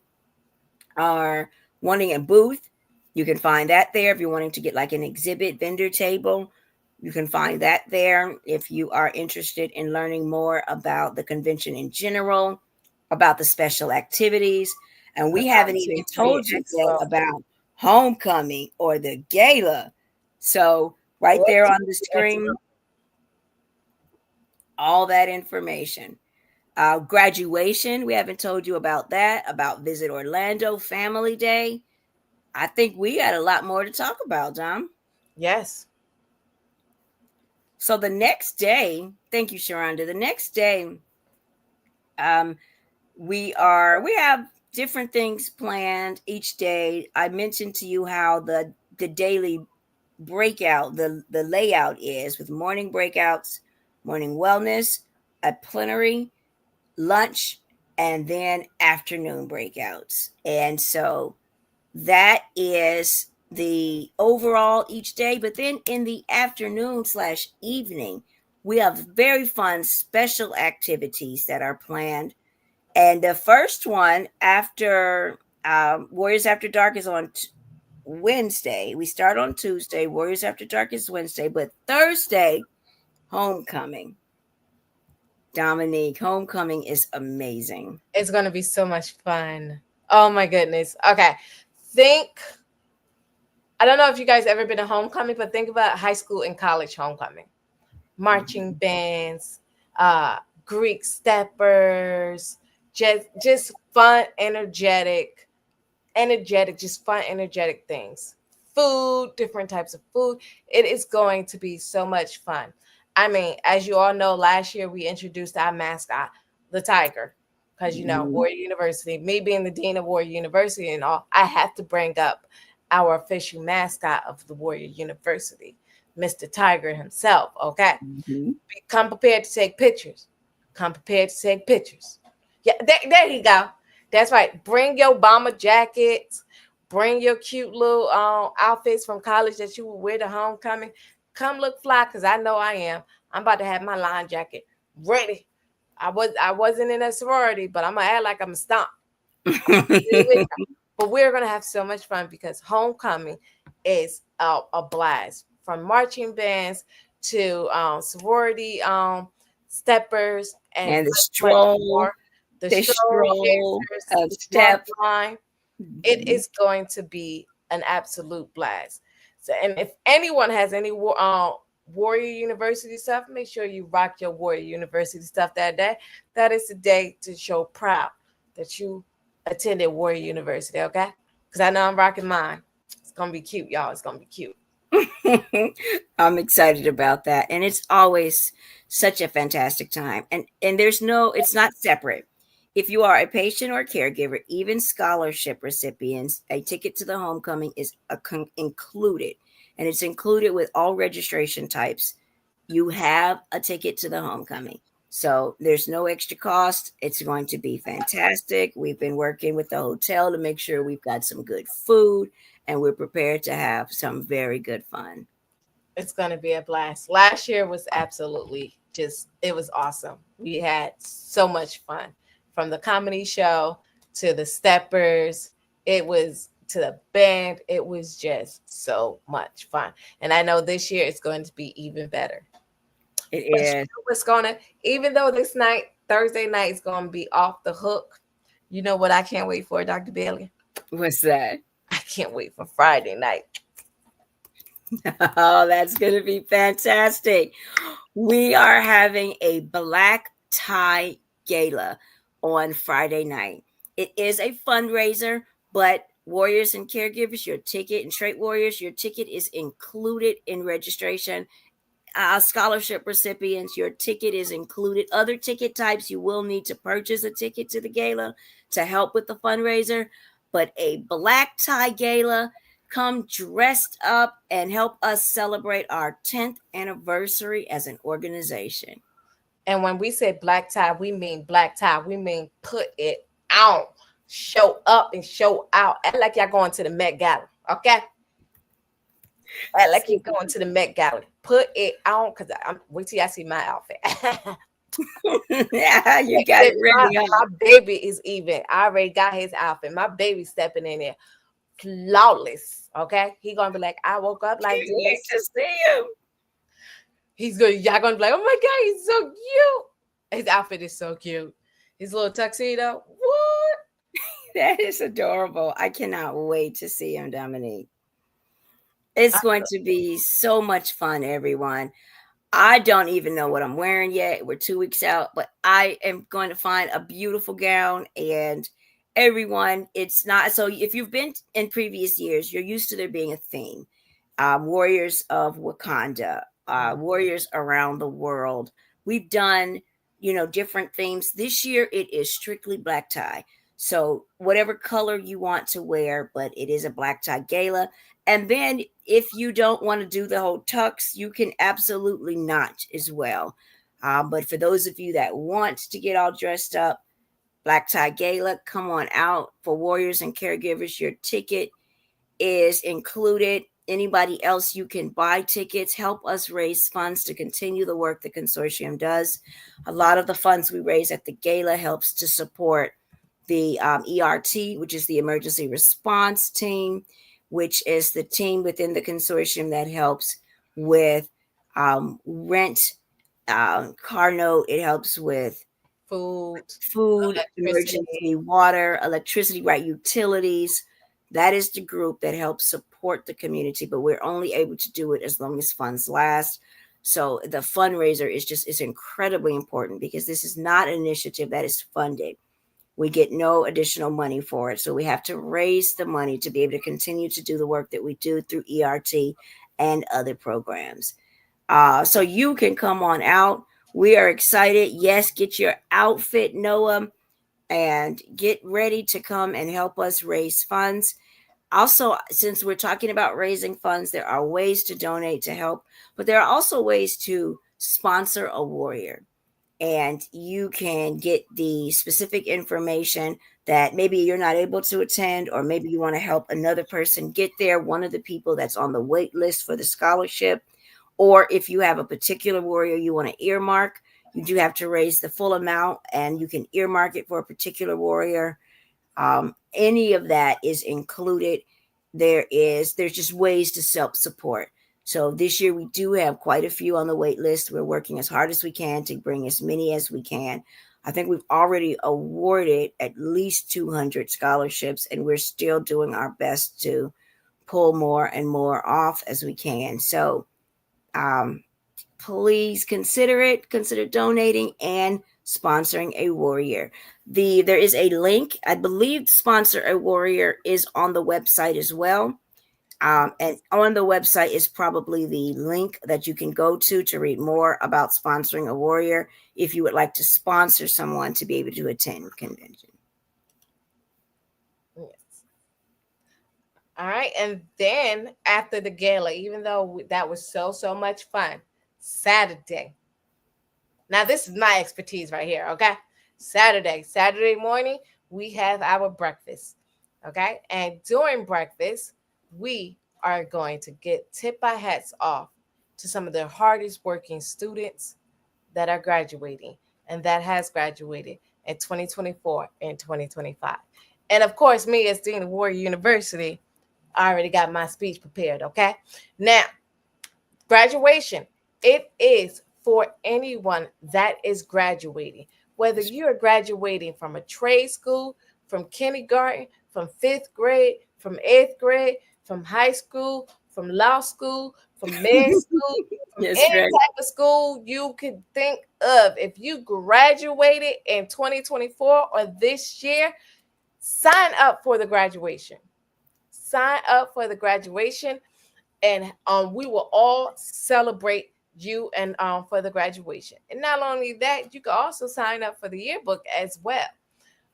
are wanting a booth, you can find that there. If you're wanting to get like an exhibit vendor table, you can find that there. If you are interested in learning more about the convention in general, about the special activities, and we haven't even told you yet about homecoming or the gala. So right there on the screen, all that information. Graduation, we haven't told you about that, about Visit Orlando Family Day. I think we got a lot more to talk about, Dom. Yes. So the next day, thank you, Sharonda. The next day, we have different things planned each day. I mentioned to you how the daily breakout, the layout is, with morning breakouts, morning wellness, a plenary, lunch, and then afternoon breakouts. And so that is the overall each day. But then in the afternoon/evening, we have very fun special activities that are planned. And the first one after Warriors After Dark is on Wednesday. We start on Tuesday. Warriors After Dark is Wednesday. But Thursday, homecoming. Dominique, homecoming is amazing. It's going to be so much fun. Oh my goodness. Okay. I don't know if you guys ever been to homecoming, but think about high school and college homecoming. Marching bands, Greek steppers, just fun, energetic, just fun, energetic things. Food, different types of food. It is going to be so much fun. I mean, as you all know, last year we introduced our mascot, the tiger. because Warrior University, me being the dean of Warrior University and all, I have to bring up our official mascot of the Warrior University, Mr. Tiger himself. Okay, come prepared to take pictures. Come prepared to take pictures. Yeah, there you go. That's right. Bring your bomber jackets. Bring your cute little outfits from college that you will wear to homecoming. Come look fly, because I know I am. I'm about to have my line jacket ready. I wasn't in a sorority, but I'm gonna act like I'm a stomp. But we're gonna have so much fun because homecoming is a blast. From marching bands to sorority steppers and the stroll, the stroll, step line. It is going to be an absolute blast. So, and if anyone has any Warrior University stuff, make sure you rock your Warrior University stuff that day. That is the day to show proud that you attended Warrior University, okay? Because I know I'm rocking mine. It's going to be cute, y'all. It's going to be cute. I'm excited about that. And it's always such a fantastic time. And there's it's not separate. If you are a patient or caregiver, even scholarship recipients, a ticket to the homecoming is included. And it's included with all registration types. You have a ticket to the homecoming. So there's no extra cost. It's going to be fantastic. We've been working with the hotel to make sure we've got some good food, and we're prepared to have some very good fun. It's going to be a blast. Last year was absolutely it was awesome. We had so much fun. From the comedy show to the steppers, it was to the band. It was just so much fun. And I know this year it's going to be even better. It is. What's even though this night, Thursday night, is going to be off the hook, you know what I can't wait for, Dr. Bailey? What's that? I can't wait for Friday night. Oh, that's going to be fantastic. We are having a black tie gala on Friday night. It is a fundraiser, but warriors and caregivers, your ticket, and Trait Warriors, your ticket is included in registration. Scholarship recipients, your ticket is included. Other ticket types, you will need to purchase a ticket to the gala to help with the fundraiser. But a black tie gala, come dressed up and help us celebrate our 10th anniversary as an organization. And when we say black tie, we mean black tie. We mean put it out, show up and show out. Act like y'all going to the Met Gala, okay? Act like you're going to the Met Gala. Put it on, because wait till I see my outfit. Yeah, you got it ready. My baby is even. I already got his outfit. My baby stepping in there flawless, okay? He gonna be like, I woke up like this. To see him. Y'all gonna be like, oh my God, he's so cute. His outfit is so cute. His little tuxedo. What? That is adorable. I cannot wait to see him, Dominique. It's going to be so much fun, everyone. I don't even know what I'm wearing yet. We're 2 weeks out, but I am going to find a beautiful gown. And everyone, it's not. So if you've been in previous years, you're used to there being a theme. Warriors of Wakanda, warriors around the world. We've done, different themes. This year, it is strictly black tie. So whatever color you want to wear, but it is a black tie gala. And then if you don't want to do the whole tux, you can absolutely not as well. But for those of you that want to get all dressed up, black tie gala, come on out. For warriors and caregivers, your ticket is included. Anybody else, you can buy tickets. Help us raise funds to continue the work the consortium does. A lot of the funds we raise at the gala helps to support the ERT, which is the emergency response team, which is the team within the consortium that helps with rent, car note. It helps with food, emergency, water, electricity, right? Utilities. That is the group that helps support the community, but we're only able to do it as long as funds last. So the fundraiser is incredibly important because this is not an initiative that is funded. We get no additional money for it. So we have to raise the money to be able to continue to do the work that we do through ERT and other programs. So you can come on out. We are excited. Yes, get your outfit, Noah. and get ready to come and help us raise funds. Also, since we're talking about raising funds, there are ways to donate to help, but there are also ways to sponsor a warrior. And you can get the specific information that maybe you're not able to attend, or maybe you want to help another person get there, one of the people that's on the wait list for the scholarship. Or if you have a particular warrior you want to earmark, you do have to raise the full amount and you can earmark it for a particular warrior. Any of that is included. There's just ways to self-support. So this year we do have quite a few on the wait list. We're working as hard as we can to bring as many as we can. I think we've already awarded at least 200 scholarships, and we're still doing our best to pull more and more off as we can. So please consider donating and sponsoring a warrior. There is a link, I believe, sponsor a warrior is on the website as well. And on the website is probably the link that you can go to read more about sponsoring a warrior if you would like to sponsor someone to be able to attend convention. Yes. All right. And then after the gala, even though that was so much fun, Saturday. Now, this is my expertise right here. Okay. Saturday morning, we have our breakfast. Okay. And during breakfast, we are going to tip our hats off to some of the hardest working students that are graduating and that has graduated in 2024 and 2025. And of course, me as Dean of Warrior University, I already got my speech prepared. Okay. Now, graduation, it is for anyone that is graduating, whether you're graduating from a trade school, from kindergarten, from 5th grade, from 8th grade, from high school, from law school, from med school, from any type of school you could think of. If you graduated in 2024 or this year, sign up for the graduation. Sign up for the graduation, and we will all celebrate you and for the graduation. And not only that, you can also sign up for the yearbook as well.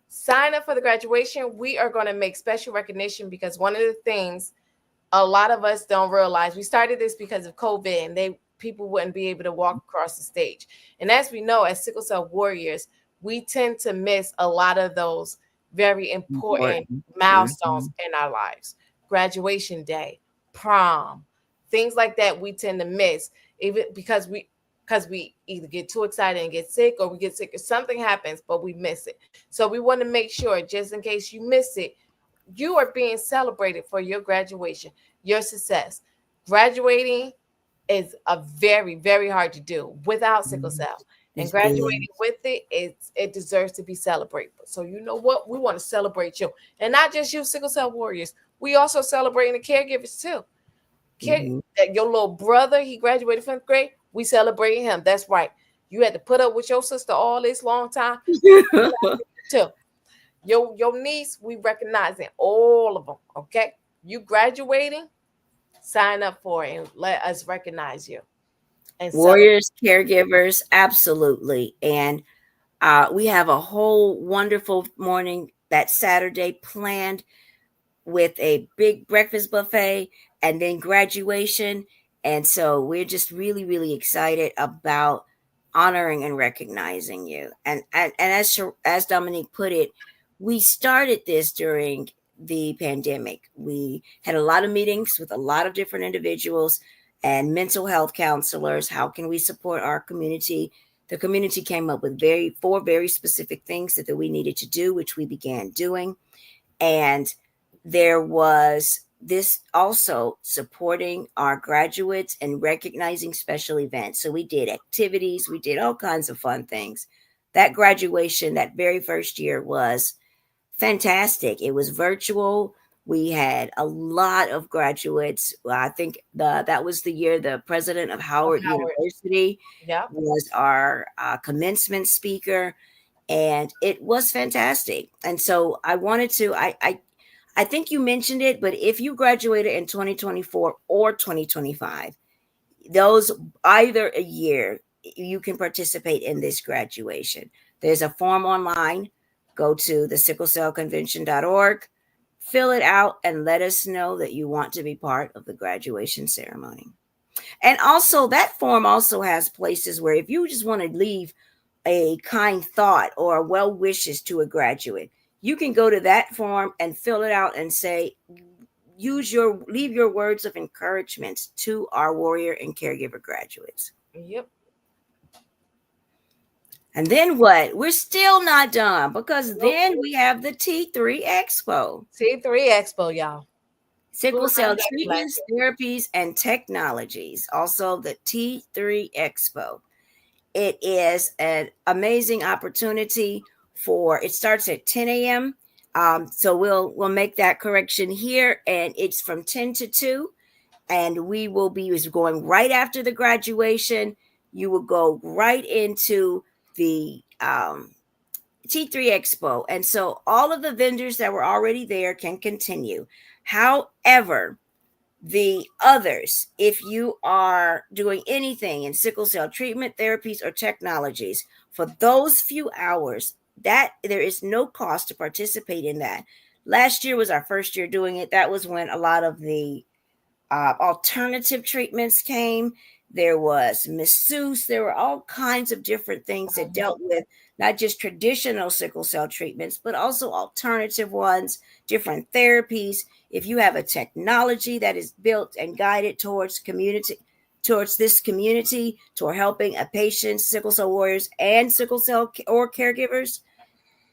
Sign up for the graduation. We are going to make special recognition because one of the things a lot of us don't realize, we started this because of COVID and people wouldn't be able to walk across the stage. And as we know, as sickle cell warriors, we tend to miss a lot of those very important milestones in our lives. Graduation day, prom, things like that we tend to miss, even because we either get too excited and get sick, or we get sick or something happens, but we miss it. So we want to make sure, just in case you miss it, you are being celebrated for your graduation, your success. Graduating is a very, very hard to do without sickle cell. And graduating with it deserves to be celebrated. So you know what? We want to celebrate you. And not just you, sickle cell warriors. We also celebrating the caregivers too. Your little brother, he graduated 5th grade. We celebrating him. That's right. You had to put up with your sister all this long time. Too. Your niece, we recognizing all of them. Okay. You graduating, sign up for it and let us recognize you. And warriors, caregivers, absolutely. And we have a whole wonderful morning that Saturday planned with a big breakfast buffet and then graduation. And so we're just really, really excited about honoring and recognizing you. And as Dominique put it, we started this during the pandemic. We had a lot of meetings with a lot of different individuals and mental health counselors. How can we support our community? The community came up with four very specific things that we needed to do, which we began doing. And there was this also supporting our graduates and recognizing special events. So we did activities, we did all kinds of fun things. That graduation, that very first year, was fantastic. It was virtual. We had a lot of graduates. I think that was the year the president of Howard University was our commencement speaker, and it was fantastic. And so I wanted to, I think you mentioned it, but if you graduated in 2024 or 2025, those either a year, you can participate in this graduation. There's a form online. go to the sicklecellconvention.org, fill it out, and let us know that you want to be part of the graduation ceremony. And also, that form also has places where if you just want to leave a kind thought or well wishes to a graduate, you can go to that form and fill it out and say, leave your words of encouragement to our warrior and caregiver graduates. Yep. And then what? We're still not done, because then we have the T3 Expo. T3 Expo, y'all. Sickle cell treatments, therapies, and technologies. Also, the T3 Expo. It is an amazing opportunity it starts at 10 a.m. So we'll make that correction here, and it's from 10 to 2. And we will be going right after the graduation. You will go right into the T3 Expo. And so all of the vendors that were already there can continue. However, the others, if you are doing anything in sickle cell treatment, therapies, or technologies, for those few hours, that there is no cost to participate in that. Last year was our first year doing it. That was when a lot of the alternative treatments came. There was masseuse. There were all kinds of different things that dealt with not just traditional sickle cell treatments, but also alternative ones, different therapies. If you have a technology that is built and guided towards this community, toward helping a patient, sickle cell warriors, and sickle cell or caregivers,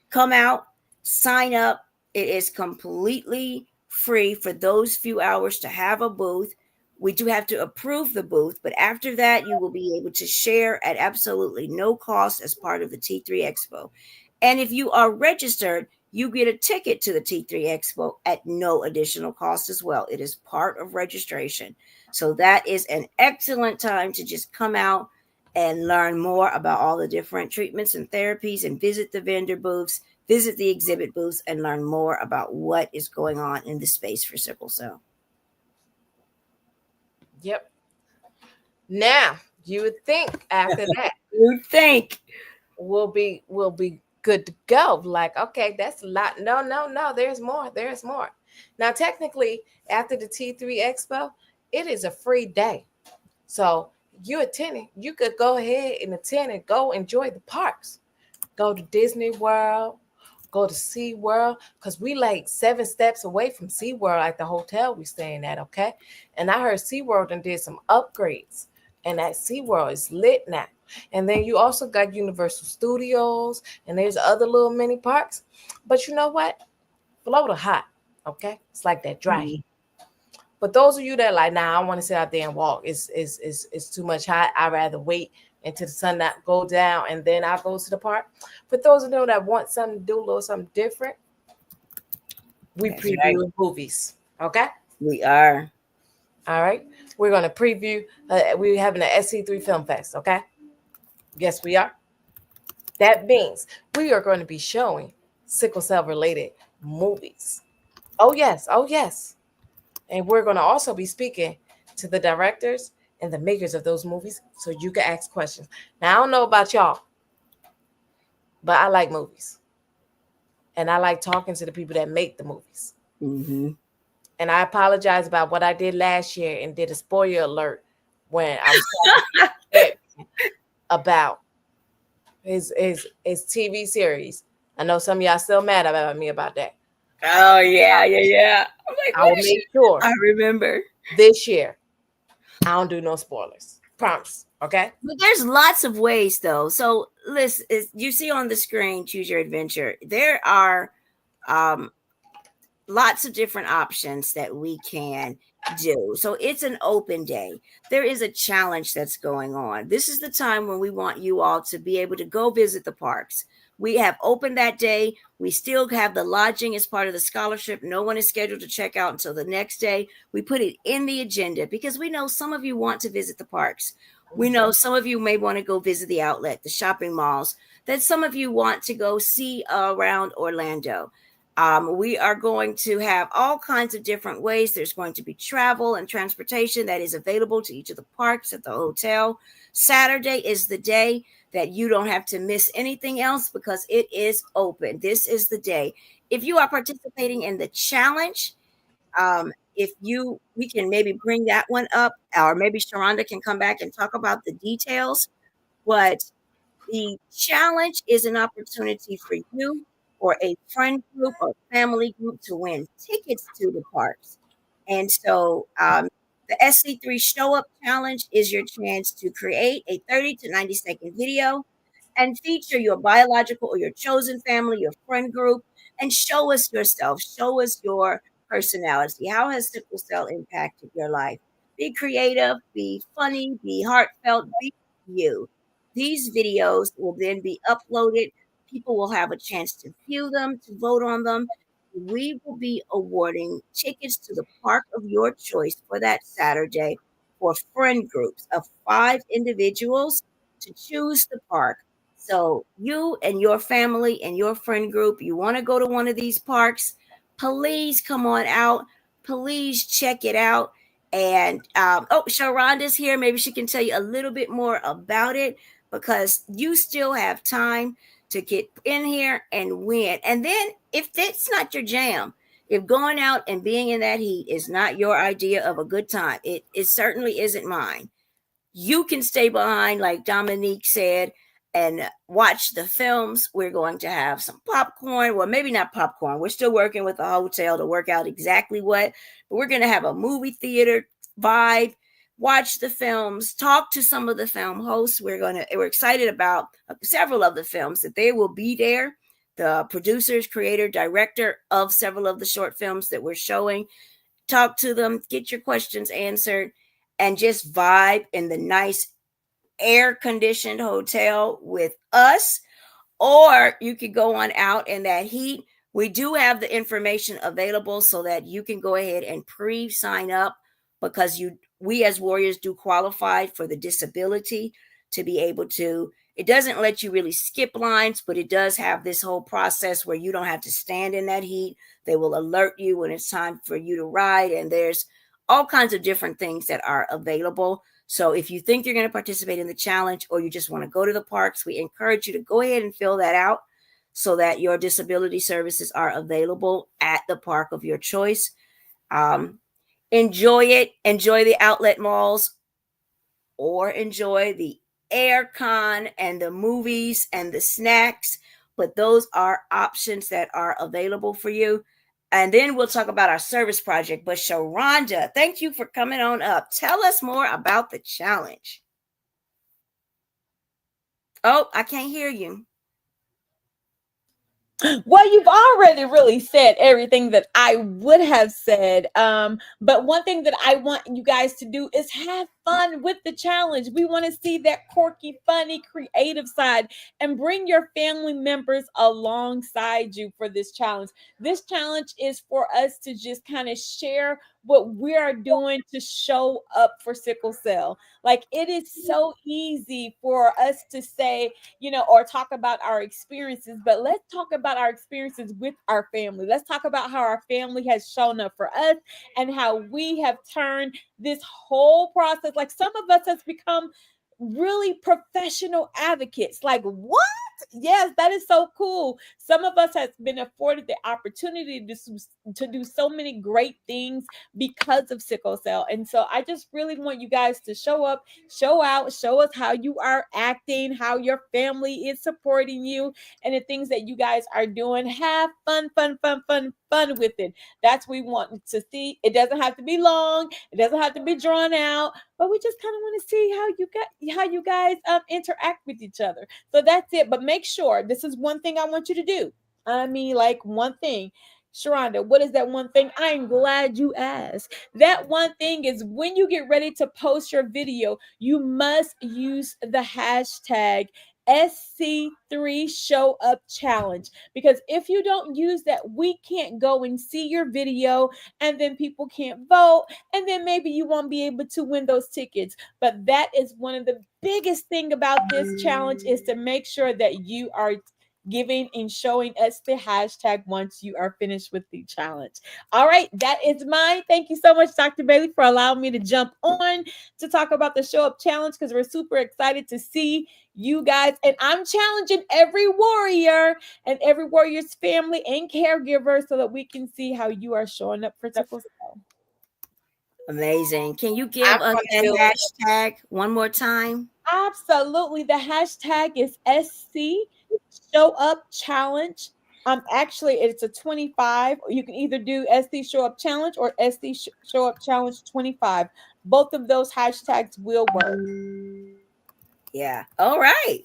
come out, sign up. It is completely free for those few hours to have a booth. We do have to approve the booth, but after that, you will be able to share at absolutely no cost as part of the T3 Expo. And if you are registered, you get a ticket to the T3 Expo at no additional cost as well. It is part of registration. So that is an excellent time to just come out and learn more about all the different treatments and therapies, and visit the vendor booths, visit the exhibit booths, and learn more about what is going on in the space for sickle cell. Yep. Now, you would think after that, we'll be good to go. Like, okay, that's a lot. No, there's more. There's more. Now, technically, after the T3 Expo, it is a free day. So you attending, you could go ahead and attend and go enjoy the parks. Go to Disney World, go to SeaWorld, because we like 7 steps away from SeaWorld at the hotel we staying at, okay? And I heard SeaWorld and did some upgrades, and that SeaWorld is lit now. And then you also got Universal Studios, and there's other little mini parks. But you know what? Florida hot, okay? It's like that dry heat. But those of you that are like, nah, I want to sit out there and walk. It's too much hot. I'd rather wait until the sun not go down, and then I'll go to the park. For those of them that want something to do, a little something different, we preview movies. Okay? We are. All right. We're going to preview. We're having an SC3 Film Fest. Okay? Yes, we are. That means we are going to be showing sickle cell related movies. Oh, yes. Oh, yes. And we're going to also be speaking to the directors and the makers of those movies, so you can ask questions. Now, I don't know about y'all, but I like movies. And I like talking to the people that make the movies. Mm-hmm. And I apologize about what I did last year and did a spoiler alert when I was talking about his TV series. I know some of y'all still mad about me about that. Oh, yeah. I'm like, I will make sure. I remember. This year, I don't do no spoilers. Promise. Okay? But there's lots of ways, though. So, listen, you see on the screen, Choose Your Adventure, there are lots of different options that we can do. So it's an open day. There is a challenge that's going on. This is the time when we want you all to be able to go visit the parks. We have opened that day. We still have the lodging as part of the scholarship. No one is scheduled to check out until the next day. We put it in the agenda because we know some of you want to visit the parks. We know some of you may want to go visit the outlet, the shopping malls, that some of you want to go see around Orlando. We are going to have all kinds of different ways. There's going to be travel and transportation that is available to each of the parks at the hotel. Saturday is the day. that you don't have to miss anything else because it is open. This is the day. If you are participating in the challenge, if we can maybe bring that one up, or maybe Sharonda can come back and talk about the details. But the challenge is an opportunity for you or a friend group or family group to win tickets to the parks. And so the SC3 Show Up Challenge is your chance to create a 30 to 90-second video and feature your biological or your chosen family, your friend group, and show us yourself. Show us your personality. How has sickle cell impacted your life? Be creative, be funny, be heartfelt, be you. These videos will then be uploaded. People will have a chance to view them, to vote on them. We will be awarding tickets to the park of your choice for that Saturday for friend groups of 5 individuals to choose the park. So you and your family and your friend group, you want to go to one of these parks, please come on out. Please check it out. And Sharonda's here. Maybe she can tell you a little bit more about it because you still have time to get in here and win. And then if that's not your jam, if going out and being in that heat is not your idea of a good time, it certainly isn't mine. You can stay behind, like Dominique said, and watch the films. We're going to have some popcorn. Well, maybe not popcorn. We're still working with the hotel to work out exactly what, but we're going to have a movie theater vibe. Watch the films, talk to some of the film hosts. We're excited about several of the films that they will be there. The producers, creator, director of several of the short films that we're showing. Talk to them, get your questions answered, and just vibe in the nice air-conditioned hotel with us. Or you could go on out in that heat. We do have the information available so that you can go ahead and pre-sign up because we as warriors do qualify for the disability to be able to. It doesn't let you really skip lines, but it does have this whole process where you don't have to stand in that heat. They will alert you when it's time for you to ride, and there's all kinds of different things that are available. So if you think you're going to participate in the challenge or you just want to go to the parks, we encourage you to go ahead and fill that out so that your disability services are available at the park of your choice. Enjoy it. Enjoy the outlet malls or enjoy the air con and the movies and the snacks. But those are options that are available for you. And then we'll talk about our service project. But Sharonda, thank you for coming on up. Tell us more about the challenge. Oh, I can't hear you. Well, you've already really said everything that I would have said. But one thing that I want you guys to do is have fun with the challenge. We want to see that quirky, funny, creative side and bring your family members alongside you for this challenge. This challenge is for us to just kind of share what we are doing to show up for sickle cell. Like, it is so easy for us to say, or talk about our experiences, but let's talk about our experiences with our family. Let's talk about how our family has shown up for us and how we have turned this whole process. Like, some of us has become really professional advocates. Like, what? Yes, that is so cool. Some of us has been afforded the opportunity to do so many great things because of sickle cell. And so I just really want you guys to show up, show out, show us how you are acting, how your family is supporting you, and the things that you guys are doing. Have fun with it. That's what we want to see. It doesn't have to be long. It doesn't have to be drawn out, but we just kind of want to see how you guys interact with each other. So that's it. But make sure, this is one thing I want you to do. I mean, like, one thing. Sharonda, what is that one thing? I'm glad you asked. That one thing is, when you get ready to post your video, you must use the hashtag SC3 Show Up Challenge. Because if you don't use that, we can't go and see your video, and then people can't vote, and then maybe you won't be able to win those tickets. But that is one of the biggest thing about this challenge, is to make sure that you are giving and showing us the hashtag once you are finished with the challenge. All right, that is mine. Thank you so much, Dr. Bailey, for allowing me to jump on to talk about the Show Up Challenge, because we're super excited to see you guys. And I'm challenging every warrior and every warrior's family and caregiver so that we can see how you are showing up for sickle cell. Amazing. Can you give I'm us gonna that do it. hashtag one more time? Absolutely. The hashtag is SC Show Up Challenge. Actually, it's a 25. You can either do SC Show Up Challenge or SC Show Up Challenge 25. Both of those hashtags will work. Yeah. All right.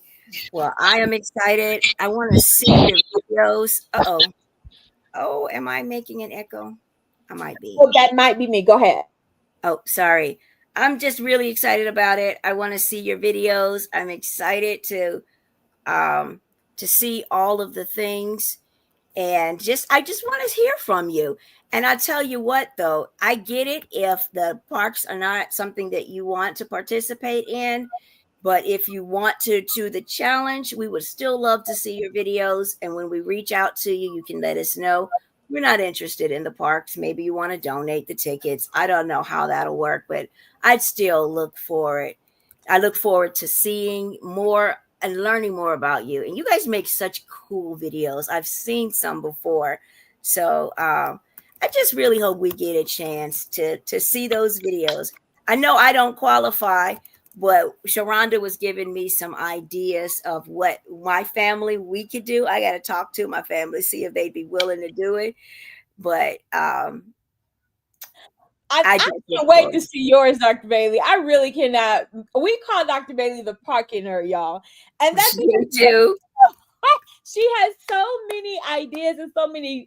Well, I am excited. I want to see your videos. Uh-oh. Oh, am I making an echo? I might be. Oh, that might be me. Go ahead. Oh, sorry. I'm just really excited about it. I want to see your videos. I'm excited to see all of the things, and I just want to hear from you. And I tell you what, though, I get it if the parks are not something that you want to participate in, but if you want to do the challenge, we would still love to see your videos. And when we reach out to you, you can let us know. We're not interested in the parks. Maybe you want to donate the tickets. I don't know how that'll work, but I'd still look for it. I look forward to seeing more and learning more about you. And you guys make such cool videos. I've seen some before. So I just really hope we get a chance to see those videos. I know I don't qualify, but Sharonda was giving me some ideas of what my family we could do. I got to talk to my family, see if they'd be willing to do it. But I can't wait to see yours, Dr. Bailey. I really cannot. We call Dr. Bailey the parking her, y'all. And that's you too. She has so many ideas and so many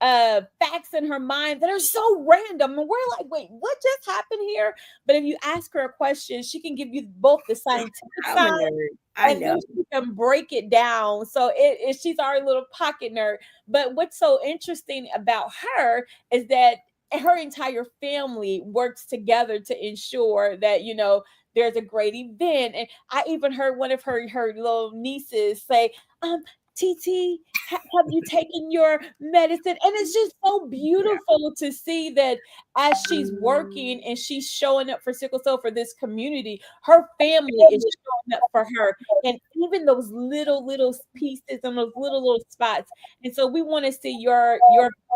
facts in her mind that are so random. And we're like, wait, what just happened here? But if you ask her a question, she can give you both the scientific side and then she can break it down. So she's our little pocket nerd. But what's so interesting about her is that her entire family works together to ensure that, you know, there's a great event. And I even heard one of her little nieces say, TT, have you taken your medicine? And it's just so beautiful to see that as she's working and she's showing up for sickle cell for this community, her family is showing up for her. And even those little pieces and those little spots. And so we want to see your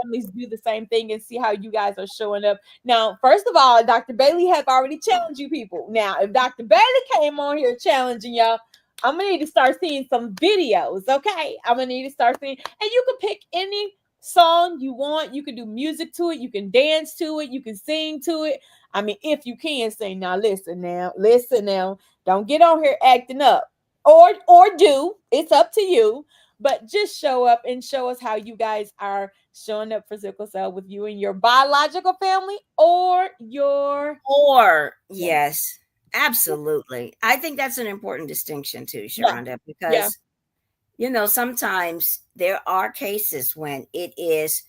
families do the same thing and see how you guys are showing up. Now, first of all, Dr. Bailey has already challenged you people. Now, if Dr. Bailey came on here challenging y'all, I'm gonna need to start seeing some videos, okay? I'm gonna need to start seeing, and you can pick any song you want. You can do music to it, you can dance to it, you can sing to it. I mean, if you can sing. Now, listen now. Don't get on here acting up, or do. It's up to you. But just show up and show us how you guys are showing up for sickle cell with you and your biological family Yes. Absolutely. I think that's an important distinction too, Sharonda, because, you know, sometimes there are cases when it is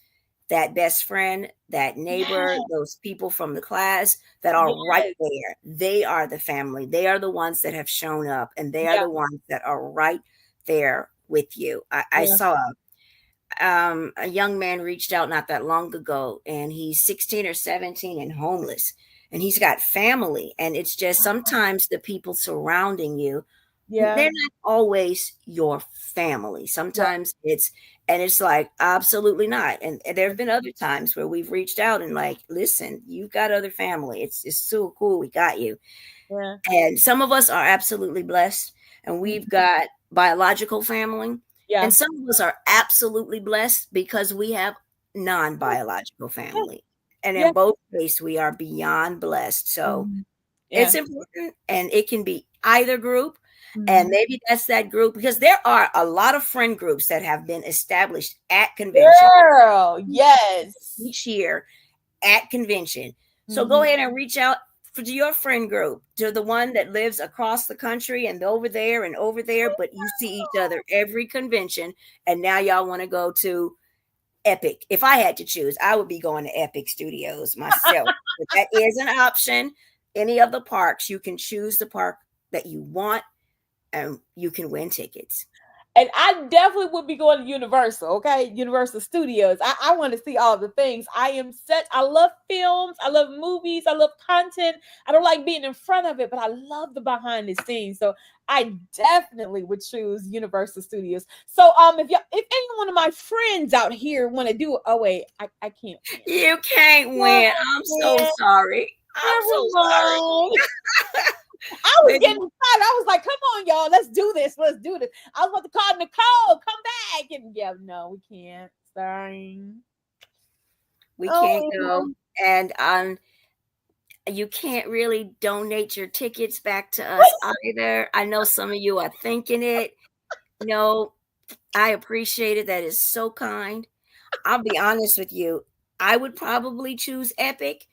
that best friend, that neighbor, those people from the class that are right there. They are the family. They are the ones that have shown up, and they are the ones that are right there with you. I saw a young man reached out not that long ago, and he's 16 or 17 and homeless. And he's got family, and it's just sometimes the people surrounding you, they're not always your family. Sometimes it's like, absolutely not. And there have been other times where we've reached out and like, listen, you've got other family. It's so cool. We got you. Yeah. And some of us are absolutely blessed, and we've got biological family. Yeah. And some of us are absolutely blessed because we have non-biological family. And in both cases, we are beyond blessed. So it's important, and it can be either group. And maybe that's that group, because there are a lot of friend groups that have been established at convention. Girl, yes. Each year at convention. So go ahead and reach out to your friend group, to the one that lives across the country and over there, but you see each other every convention. And now y'all want to go to Epic. If I had to choose, I would be going to Epic Studios myself. But that is an option. Any of the parks, you can choose the park that you want, and you can win tickets. And I definitely would be going to Universal, okay? Universal Studios. I want to see all the things. I love films, I love movies, I love content. I don't like being in front of it, but I love the behind the scenes. So I definitely would choose Universal Studios. So if any one of my friends out here want to do it, oh wait, I can't win. You can't win. I'm so sorry. I'm so sorry. I was getting excited. I was like, come on, y'all, let's do this. Let's do this. I was about to call Nicole, come back. And yeah, no, we can't. Sorry. We can't go. And you can't really donate your tickets back to us either. I know some of you are thinking it. No, I appreciate it. That is so kind. I'll be honest with you. I would probably choose Epic,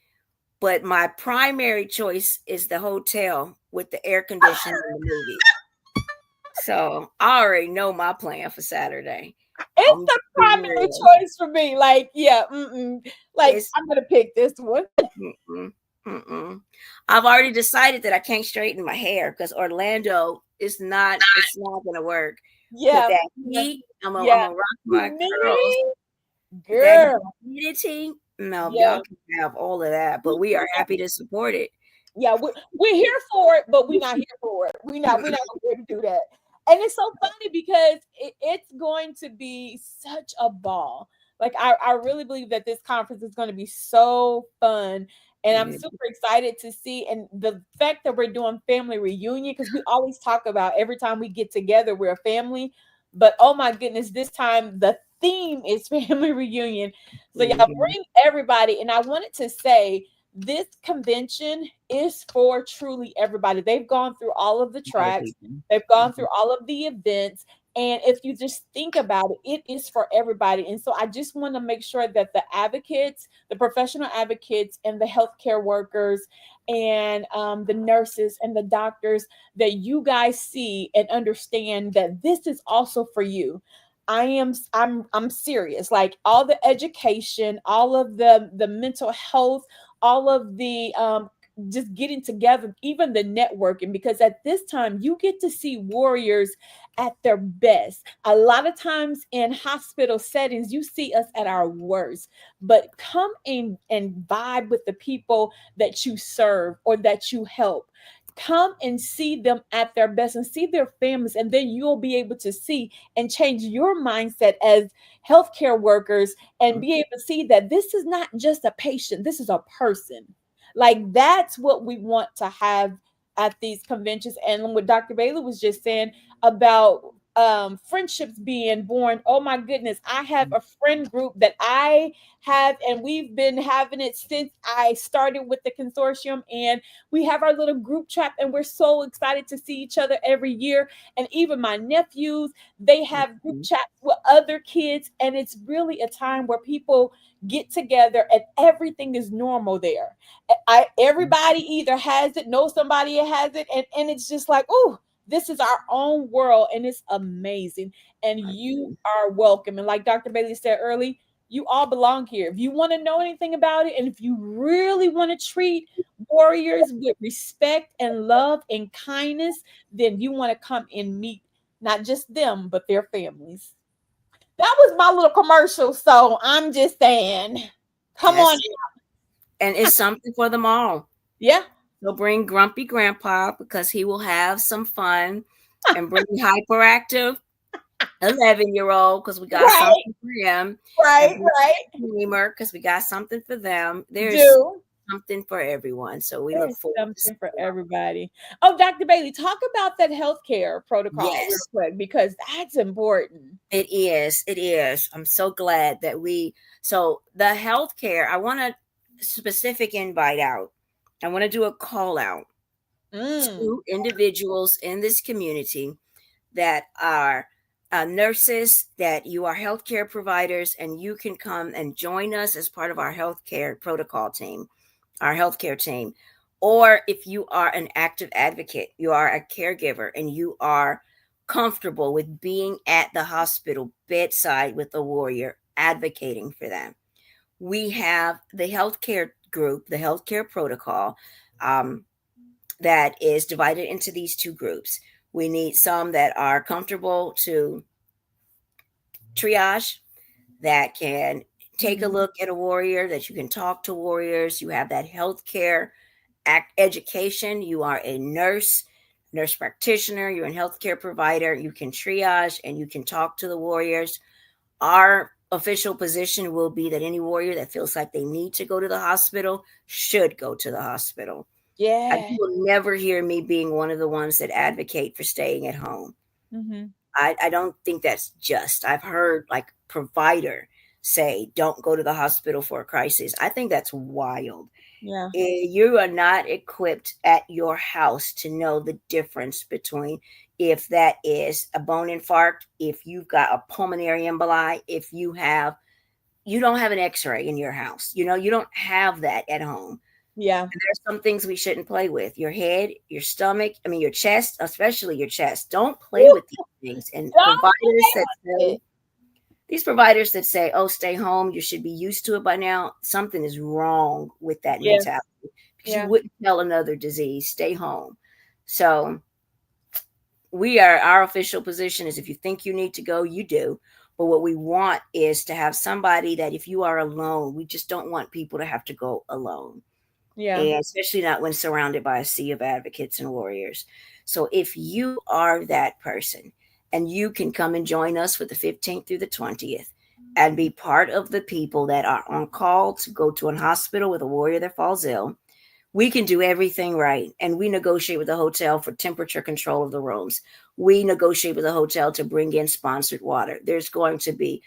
but my primary choice is the hotel with the air conditioning in the movie. So I already know my plan for Saturday. It's the primary choice for me. Like, yeah, like I'm gonna pick this one. I've already decided that I can't straighten my hair because Orlando is not. It's not gonna work. Yeah, with that heat, I'm gonna rock my curls. Girl, that humidity. No, y'all can have all of that, but we are happy to support it. Yeah, we're here for it, but we're not here for it. We're not going to do that. And it's so funny because it's going to be such a ball. Like I really believe that this conference is going to be so fun. And I'm super excited to see. And the fact that we're doing family reunion, because we always talk about every time we get together, we're a family. But oh my goodness, this time the theme is family reunion. So y'all bring everybody. And I wanted to say, this convention is for truly everybody. They've gone through all of the tracks. They've gone through all of the events. And if you just think about it, it is for everybody. And so I just want to make sure that the advocates, the professional advocates, and the healthcare workers and the nurses and the doctors, that you guys see and understand that this is also for you. I'm serious. Like all the education, all of the mental health, all of the just getting together, even the networking, because at this time you get to see warriors at their best. A lot of times in hospital settings, you see us at our worst, but come in and vibe with the people that you serve or that you help. Come and see them at their best and see their families, and then you'll be able to see and change your mindset as healthcare workers and be able to see that this is not just a patient, this is a person. Like that's what we want to have at these conventions. And what Dr. Bailey was just saying about friendships being born. Oh my goodness. I have a friend group that I have, and we've been having it since I started with the consortium, and we have our little group chat, and we're so excited to see each other every year. And even my nephews, they have group chats with other kids, and it's really a time where people get together and everything is normal there. Everybody either has it, knows somebody has it, and it's just like, oh, this is our own world, and it's amazing. And you are welcome. And like Dr. Bailey said early, you all belong here. If you want to know anything about it, and if you really want to treat warriors with respect and love and kindness, then you want to come and meet not just them, but their families. That was my little commercial. So I'm just saying, come on. And it's something for them all. Yeah. So bring Grumpy Grandpa because he will have some fun, and bring Hyperactive 11-year-old because we got something for him. Right. Dreamer because we got something for them. There's something for everyone. So we look forward to something for everybody. Oh, Dr. Bailey, talk about that healthcare protocol real quick, because that's important. It is. It is. I'm so glad that so the healthcare, I want a specific invite out. I want to do a call out to individuals in this community that are nurses, that you are healthcare providers, and you can come and join us as part of our healthcare protocol team, our healthcare team. Or if you are an active advocate, you are a caregiver, and you are comfortable with being at the hospital bedside with a warrior, advocating for them. We have the healthcare group, the healthcare protocol, that is divided into these two groups. We need some that are comfortable to triage, that can take a look at a warrior, that you can talk to warriors. You have that healthcare education. You are a nurse, nurse practitioner, you're a healthcare provider. You can triage and you can talk to the warriors. Our official position will be that any warrior that feels like they need to go to the hospital should go to the hospital. Yeah. You will never hear me being one of the ones that advocate for staying at home. I don't think that's just. I've heard like provider say, don't go to the hospital for a crisis. I think that's wild. Yeah. You are not equipped at your house to know the difference between if that is a bone infarct, if you've got a pulmonary emboli, if you don't have an x-ray in your house. You don't have that at home. Yeah. And there's some things we shouldn't play with. Your head, your stomach, your chest, especially your chest. Don't play with these things. And these providers that say, oh, stay home, you should be used to it by now. Something is wrong with that mentality, because you wouldn't tell another disease, stay home. So our official position is, if you think you need to go, you do. But what we want is to have somebody that, if you are alone, we just don't want people to have to go alone. Yeah. And especially not when surrounded by a sea of advocates and warriors. So if you are that person, and you can come and join us for the 15th through the 20th and be part of the people that are on call to go to a hospital with a warrior that falls ill, we can do everything right. And we negotiate with the hotel for temperature control of the rooms. We negotiate with the hotel to bring in sponsored water. There's going to be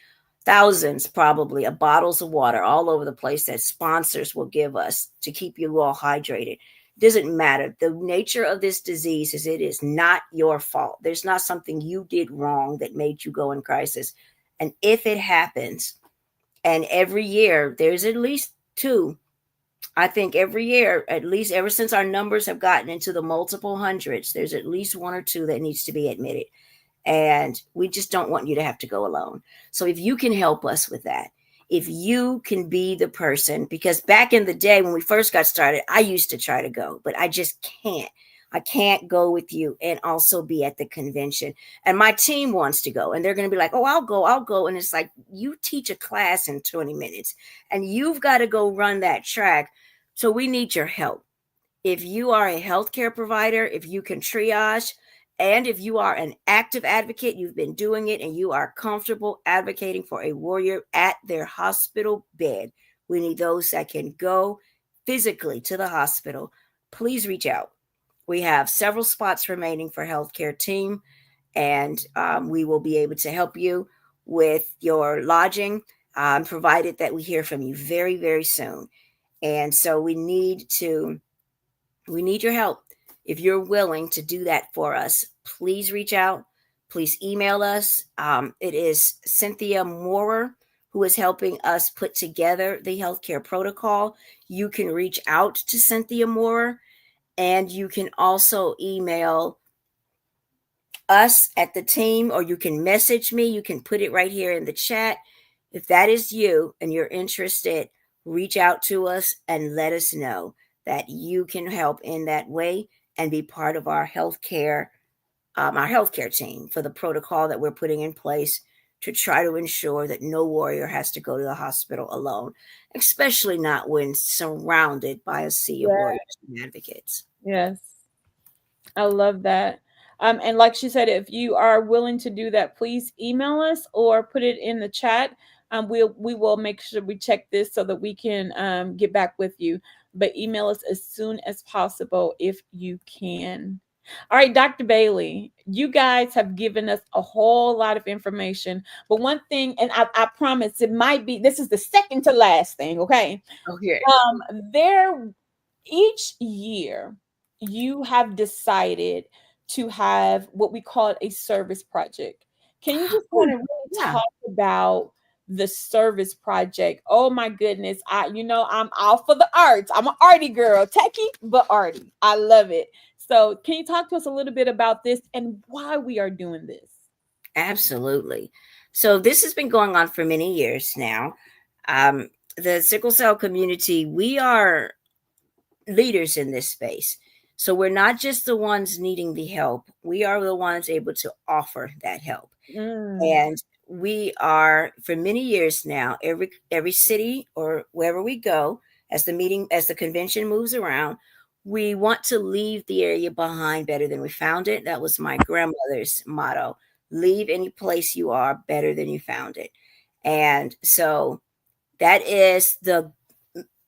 thousands probably of bottles of water all over the place that sponsors will give us to keep you all hydrated. It doesn't matter. The nature of this disease is it is not your fault. There's not something you did wrong that made you go in crisis. And if it happens, and every year there's at least 2, I think every year, at least ever since our numbers have gotten into the multiple hundreds, there's at least 1 or 2 that needs to be admitted. And we just don't want you to have to go alone. So if you can help us with that, if you can be the person, because back in the day when we first got started, I used to try to go, but I just can't. I can't go with you and also be at the convention. And my team wants to go, and they're going to be like, oh, I'll go. And it's like, you teach a class in 20 minutes and you've got to go run that track. So we need your help. If you are a healthcare provider, if you can triage, and if you are an active advocate, you've been doing it and you are comfortable advocating for a warrior at their hospital bed, we need those that can go physically to the hospital. Please reach out. We have several spots remaining for healthcare team, and we will be able to help you with your lodging, provided that we hear from you very, very soon. And so we need your help. If you're willing to do that for us, please reach out. Please email us. It is Cynthia Moorer who is helping us put together the healthcare protocol. You can reach out to Cynthia Moorer, and you can also email us at the team, or you can message me. You can put it right here in the chat. If that is you and you're interested, reach out to us and let us know that you can help in that way and be part of our healthcare team for the protocol that we're putting in place to try to ensure that no warrior has to go to the hospital alone, especially not when surrounded by a sea of warriors and advocates. Yes. I love that. And like she said, if you are willing to do that, please email us or put it in the chat. We will make sure we check this so that we can get back with you. But email us as soon as possible if you can. All right, Dr. Bailey, you guys have given us a whole lot of information. But one thing, and I promise this is the second to last thing, okay? Okay. Each year, you have decided to have what we call a service project. Can you just kind of really talk about the service project? Oh my goodness. I'm all for the arts. I'm an arty girl, techie, but arty. I love it. So can you talk to us a little bit about this and why we are doing this? Absolutely. So this has been going on for many years now. The sickle cell community, we are leaders in this space. So we're not just the ones needing the help. We are the ones able to offer that help. And we are, for many years now, every city or wherever we go, as the convention moves around, we want to leave the area behind better than we found it. That was my grandmother's motto: leave any place you are better than you found it. And so that is the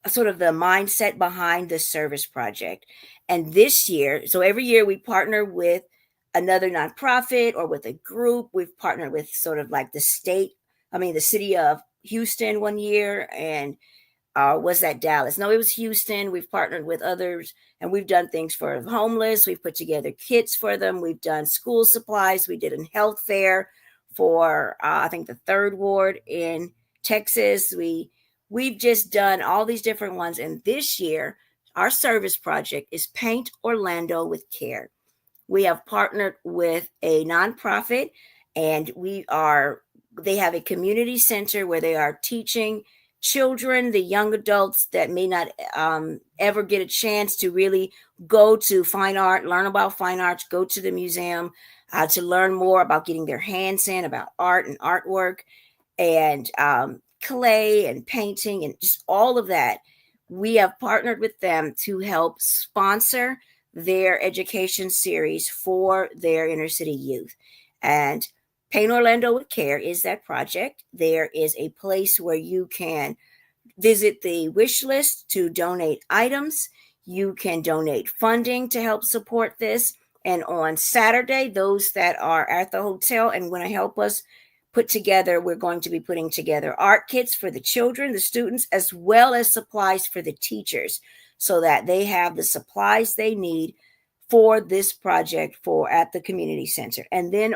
sort of the mindset behind the service project. And this year, so every year we partner with another nonprofit or with a group. We've partnered with sort of like the city of Houston one year, and was that Dallas? No, it was Houston. We've partnered with others, and we've done things for the homeless. We've put together kits for them. We've done school supplies. We did a health fair for I think the third ward in Texas. We've just done all these different ones, and this year our service project is Paint Orlando with Care. We have partnered with a nonprofit, and they have a community center where they are teaching children, the young adults that may not ever get a chance to really go to fine art, learn about fine arts, go to the museum, to learn more about getting their hands in, about art and artwork, and clay and painting and just all of that. We have partnered with them to help sponsor their education series for their inner city youth. And Paint Orlando with Care is that project. There is a place where you can visit the wish list to donate items. You can donate funding to help support this. And on Saturday, those that are at the hotel and want to help us put together, we're going to be putting together art kits for the children, the students, as well as supplies for the teachers, so that they have the supplies they need for this project at the community center. And then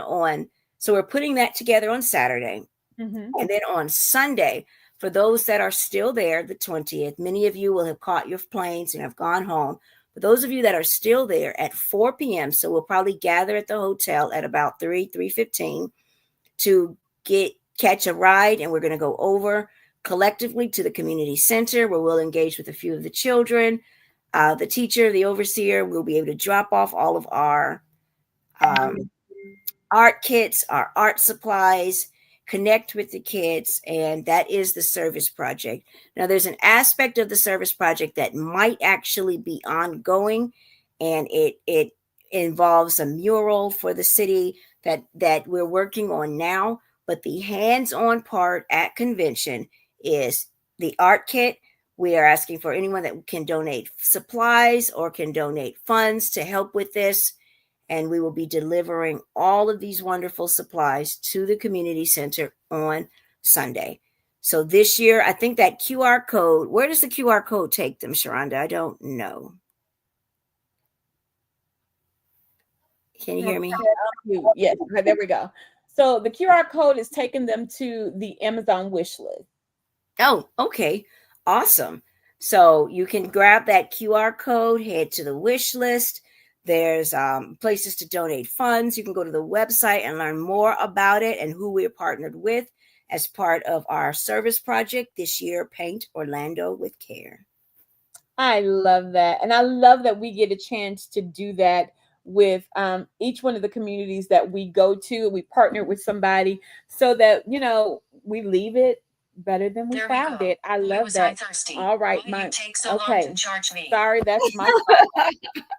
so we're putting that together on Saturday. And then on Sunday, for those that are still there, the 20th, many of you will have caught your planes and have gone home. For those of you that are still there, at 4 p.m., so we'll probably gather at the hotel at about 3:15 to catch a ride, and we're going to go over collectively to the community center, where we'll engage with a few of the children. The teacher, the overseer, will be able to drop off all of our art kits, our art supplies, connect with the kids, and that is the service project. Now, there's an aspect of the service project that might actually be ongoing, and it involves a mural for the city that we're working on now. But the hands-on part at convention is the art kit. We are asking for anyone that can donate supplies or can donate funds to help with this. And we will be delivering all of these wonderful supplies to the community center on Sunday. So this year, I think that QR code, where does the QR code take them, Sharonda? I don't know. Can you hear me? Yes, there we go. So the QR code is taking them to the Amazon wish list. Oh, okay. Awesome. So you can grab that QR code, head to the wish list. There's places to donate funds. You can go to the website and learn more about it and who we're partnered with as part of our service project this year, Paint Orlando with Care. I love that. And I love that we get a chance to do that with each one of the communities that we go to. We partner with somebody so that, we leave it better than we found it. I love that. All right, okay. Sorry, that's my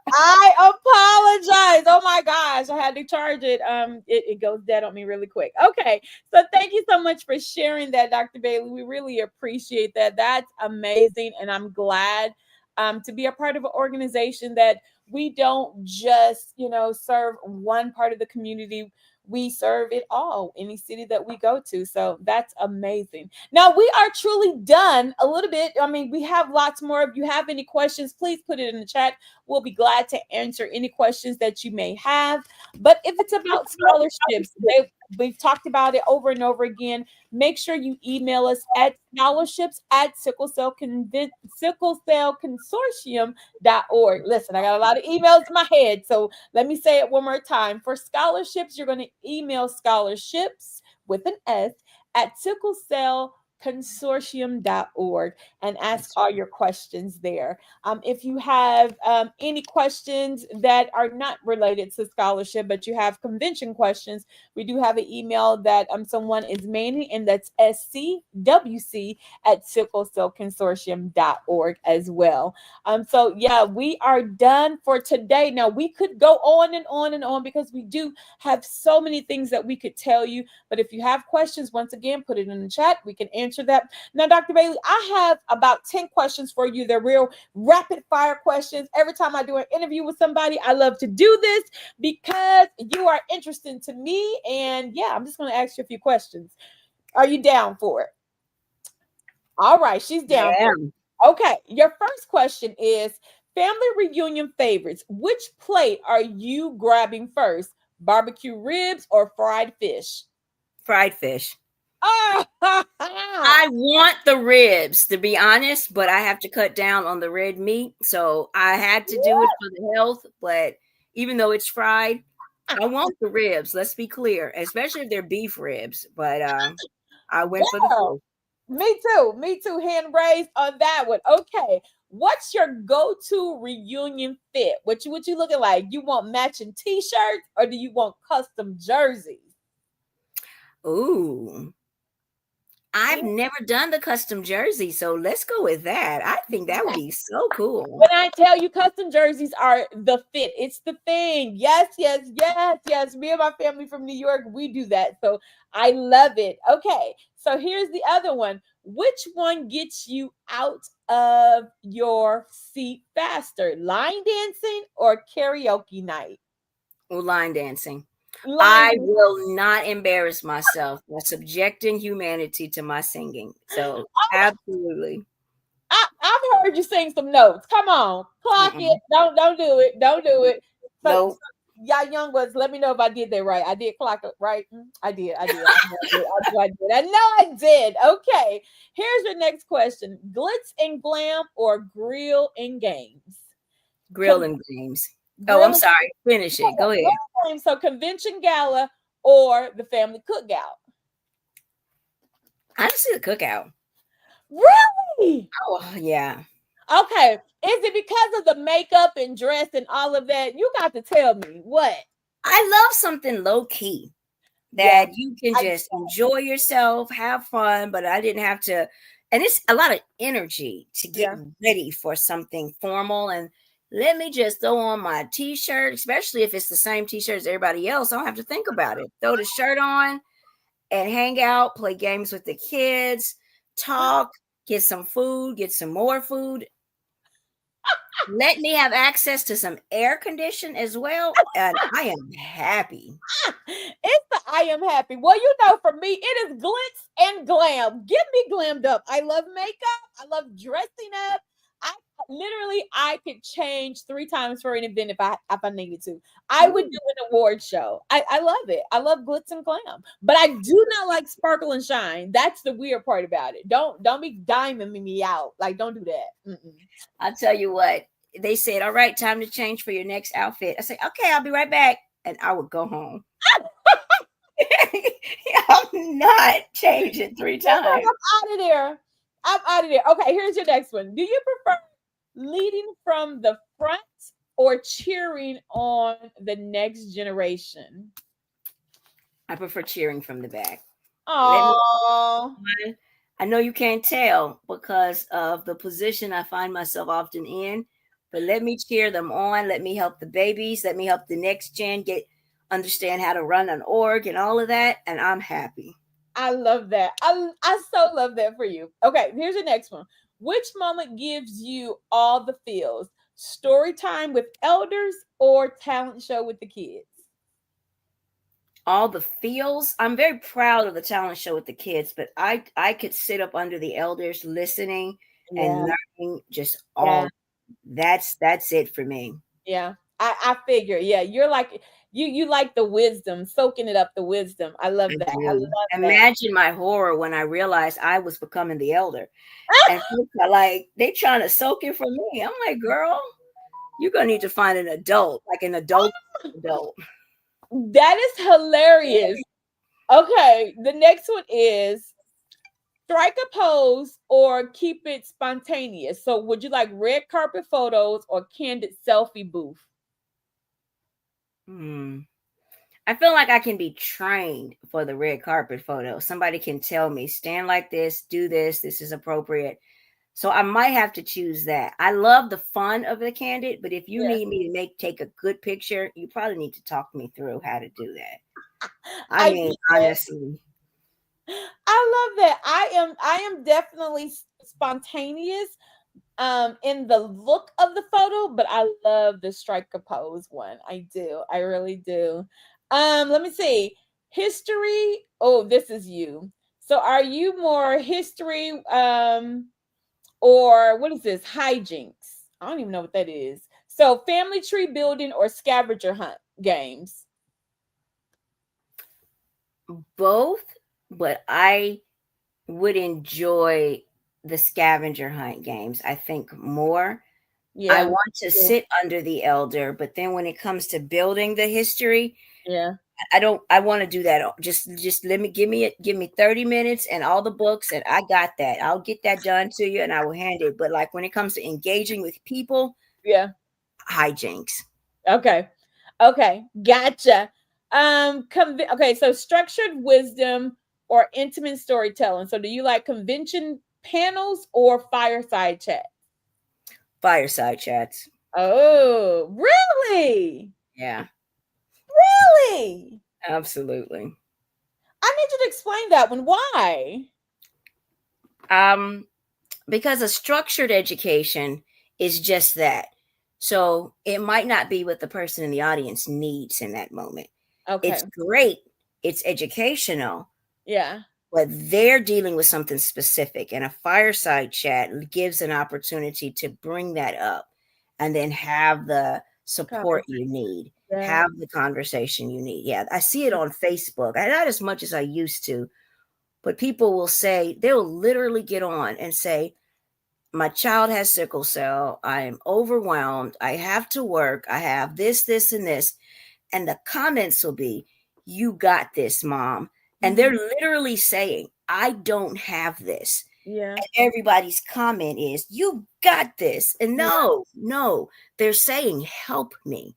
I apologize. Oh my gosh, I had to charge it. It goes dead on me really quick. Okay, so thank you so much for sharing that, Dr. Bailey. We really appreciate that. That's amazing, and I'm glad to be a part of an organization that we don't just, serve one part of the community. We serve it all, any city that we go to. So that's amazing. Now we are truly done a little bit. I mean, we have lots more. If you have any questions, please put it in the chat. We'll be glad to answer any questions that you may have. But if it's about scholarships, we've talked about it over and over again. Make sure you email us at sicklecellconsortium.org. Listen, I got a lot of emails in my head, so let me say it one more time. For scholarships, you're going to email scholarships with an S at consortium.org and ask all your questions there. If you have any questions that are not related to scholarship, but you have convention questions, we do have an email that someone is manning, and that's scwc@sicklecellconsortium.org as well. So yeah, we are done for today. Now we could go on and on and on because we do have so many things that we could tell you. But if you have questions, once again, put it in the chat. We can answer that. Now, Dr. Bailey, I have about 10 questions for you. They're real rapid fire questions. Every time I do an interview with somebody, I love to do this because you are interesting to me. And yeah, I'm just going to ask you a few questions. Are you down for it? All right, she's down. Yeah. Okay, your first question is family reunion favorites. Which plate are you grabbing first? Barbecue ribs or fried fish? Fried fish. I I want the ribs, to be honest, but I have to cut down on the red meat. So I had to do it for the health. But even though it's fried, I want the ribs. Let's be clear, especially if they're beef ribs. But I went for the fish. Me too. Hand raised on that one. Okay. What's your go-to reunion fit? What you looking like? You want matching t-shirts or do you want custom jerseys? Ooh. I've never done the custom jersey, so let's go with that. I think that would be so cool. When I tell you custom jerseys are the fit, it's the thing. Yes. Me and my family from New York, we do that. So I love it. Okay. So here's the other one. Which one gets you out of your seat faster? Line dancing or karaoke night? Or line dancing. I will not embarrass myself by subjecting humanity to my singing. So absolutely. I've heard you sing some notes. Come on, clock it. Don't do it. Don't do it. So, y'all young ones, let me know if I did that right. I did clock it right. I did. I know I did. Okay. Here's your next question: glitz and glam or grill and games? Grill and games. Oh, I'm sorry. Finish it. Go ahead. So convention gala or the family cookout? Honestly, the cookout. Really? Oh, yeah. Okay. Is it because of the makeup and dress and all of that? You got to tell me what. I love something low key that you can just enjoy yourself, have fun, but I didn't have to. And it's a lot of energy to get ready for something formal. And let me just throw on my t-shirt, especially if it's the same t-shirt as everybody else. I don't have to think about it. Throw the shirt on and hang out, play games with the kids, talk, get some food, get some more food. Let me have access to some air condition as well. And I am happy. It's the I am happy. Well, you know, for me, it is glitz and glam. Get me glammed up. I love makeup. I love dressing up. I could change 3 times for an event if I needed to. I would do an award show. I love it. I love glitz and glam, but I do not like sparkle and shine. That's the weird part about it. Don't be diamonding me out. Like, don't do that. I'll tell you what. They said, all right, time to change for your next outfit. I said, okay, I'll be right back. And I would go home. I'm not changing 3 times. I'm out of there. Okay, here's your next one. Do you prefer leading from the front or cheering on the next generation? I prefer cheering from the back. Oh, I know you can't tell because of the position I find myself often in, but let me cheer them on. Let me help the babies. Let me help the next gen understand how to run an org and all of that, and I'm happy. I love that. I so love that for you. Okay, here's the next one. Which moment gives you all the feels? Story time with elders or talent show with the kids? All the feels. I'm very proud of the talent show with the kids, but I could sit up under the elders listening and learning just all. That's it for me. Yeah. I figure. Yeah, you're like you like the wisdom, soaking it up, the wisdom. I love that. I love Imagine my horror when I realized I was becoming the elder. And folks are like, they trying to soak it from me. I'm like, girl, you're gonna need to find an adult, like an adult. That is hilarious. Okay, the next one is strike a pose or keep it spontaneous. So would you like red carpet photos or candid selfie booth? I feel like I can be trained for the red carpet photo. Somebody can tell me, stand like this, do this, this is appropriate. So I might have to choose that. I love the fun of the candid, but if you Yeah. need me to take a good picture, you probably need to talk me through how to do that. I I mean, get that. honestly. I love that. I am definitely spontaneous in the look of the photo, but I love the strike a pose one. I do. I really do. Let me see. History. Oh, this is you. So are you more history or what is this? Hijinks. I don't even know what that is. So family tree building or scavenger hunt games. Both, but I would enjoy the scavenger hunt games, I think, more. I Yeah. want to sit under the elder, but then when it comes to building the history, Yeah. I want to do that. Just give me 30 minutes and all the books, and I got that. I'll get that done to you and I will hand it. But like when it comes to engaging with people, Yeah. hijinks. Okay. Okay. Gotcha. Okay, so structured wisdom or intimate storytelling. So do you like convention panels or fireside chat? Fireside chats. Oh, really? Yeah, Really? absolutely. I need you to explain that one. Why? Um, because a structured education is just that. So it might not be what the person in the audience needs in that moment. Okay. It's great, it's educational, Yeah. but they're dealing with something specific. And a fireside chat gives an opportunity to bring that up and then have the support you need, Yeah. have the conversation you need. Yeah, I see it on Facebook, and not as much as I used to, but people will say, they'll literally get on and say, my child has sickle cell. I am overwhelmed. I have to work. I have this, this, and this. And the comments will be, you got this, mom. And they're literally saying, I don't have this. Yeah. And everybody's comment is, you got this. And no, they're saying, help me.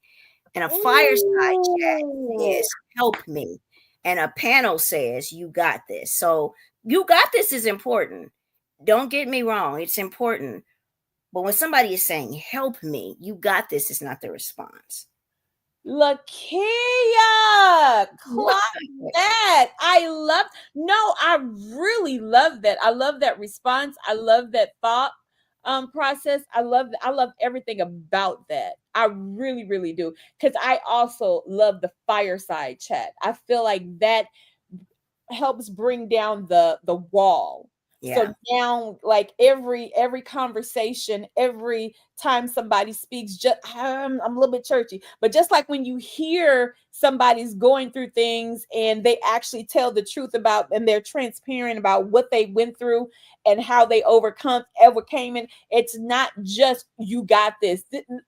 And a fireside chat Ooh. is, help me. And a panel says, you got this. So you got this is important. Don't get me wrong, it's important. But when somebody is saying, help me, you got this is not the response. Lakia, clock that. I really love that. I love that response. I love that thought process. I love everything about that. I really, really do. Because I also love the fireside chat. I feel like that helps bring down the wall. Yeah. So now, like every conversation, every time somebody speaks, just I'm a little bit churchy, but just like when you hear somebody's going through things and they actually tell the truth about, and they're transparent about what they went through and how they overcame it. It's not just you got this.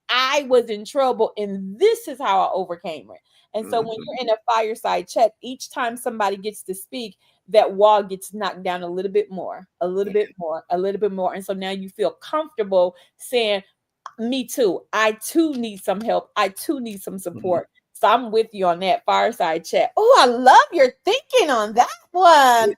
I was in trouble, and this is how I overcame it. And so when you're in a fireside chat, each time somebody gets to speak, that wall gets knocked down a little bit more, a little bit more, a little bit more. And so now you feel comfortable saying, me too. I too need some help. I too need some support. So I'm with you on that fireside chat. Oh, I love your thinking on that one.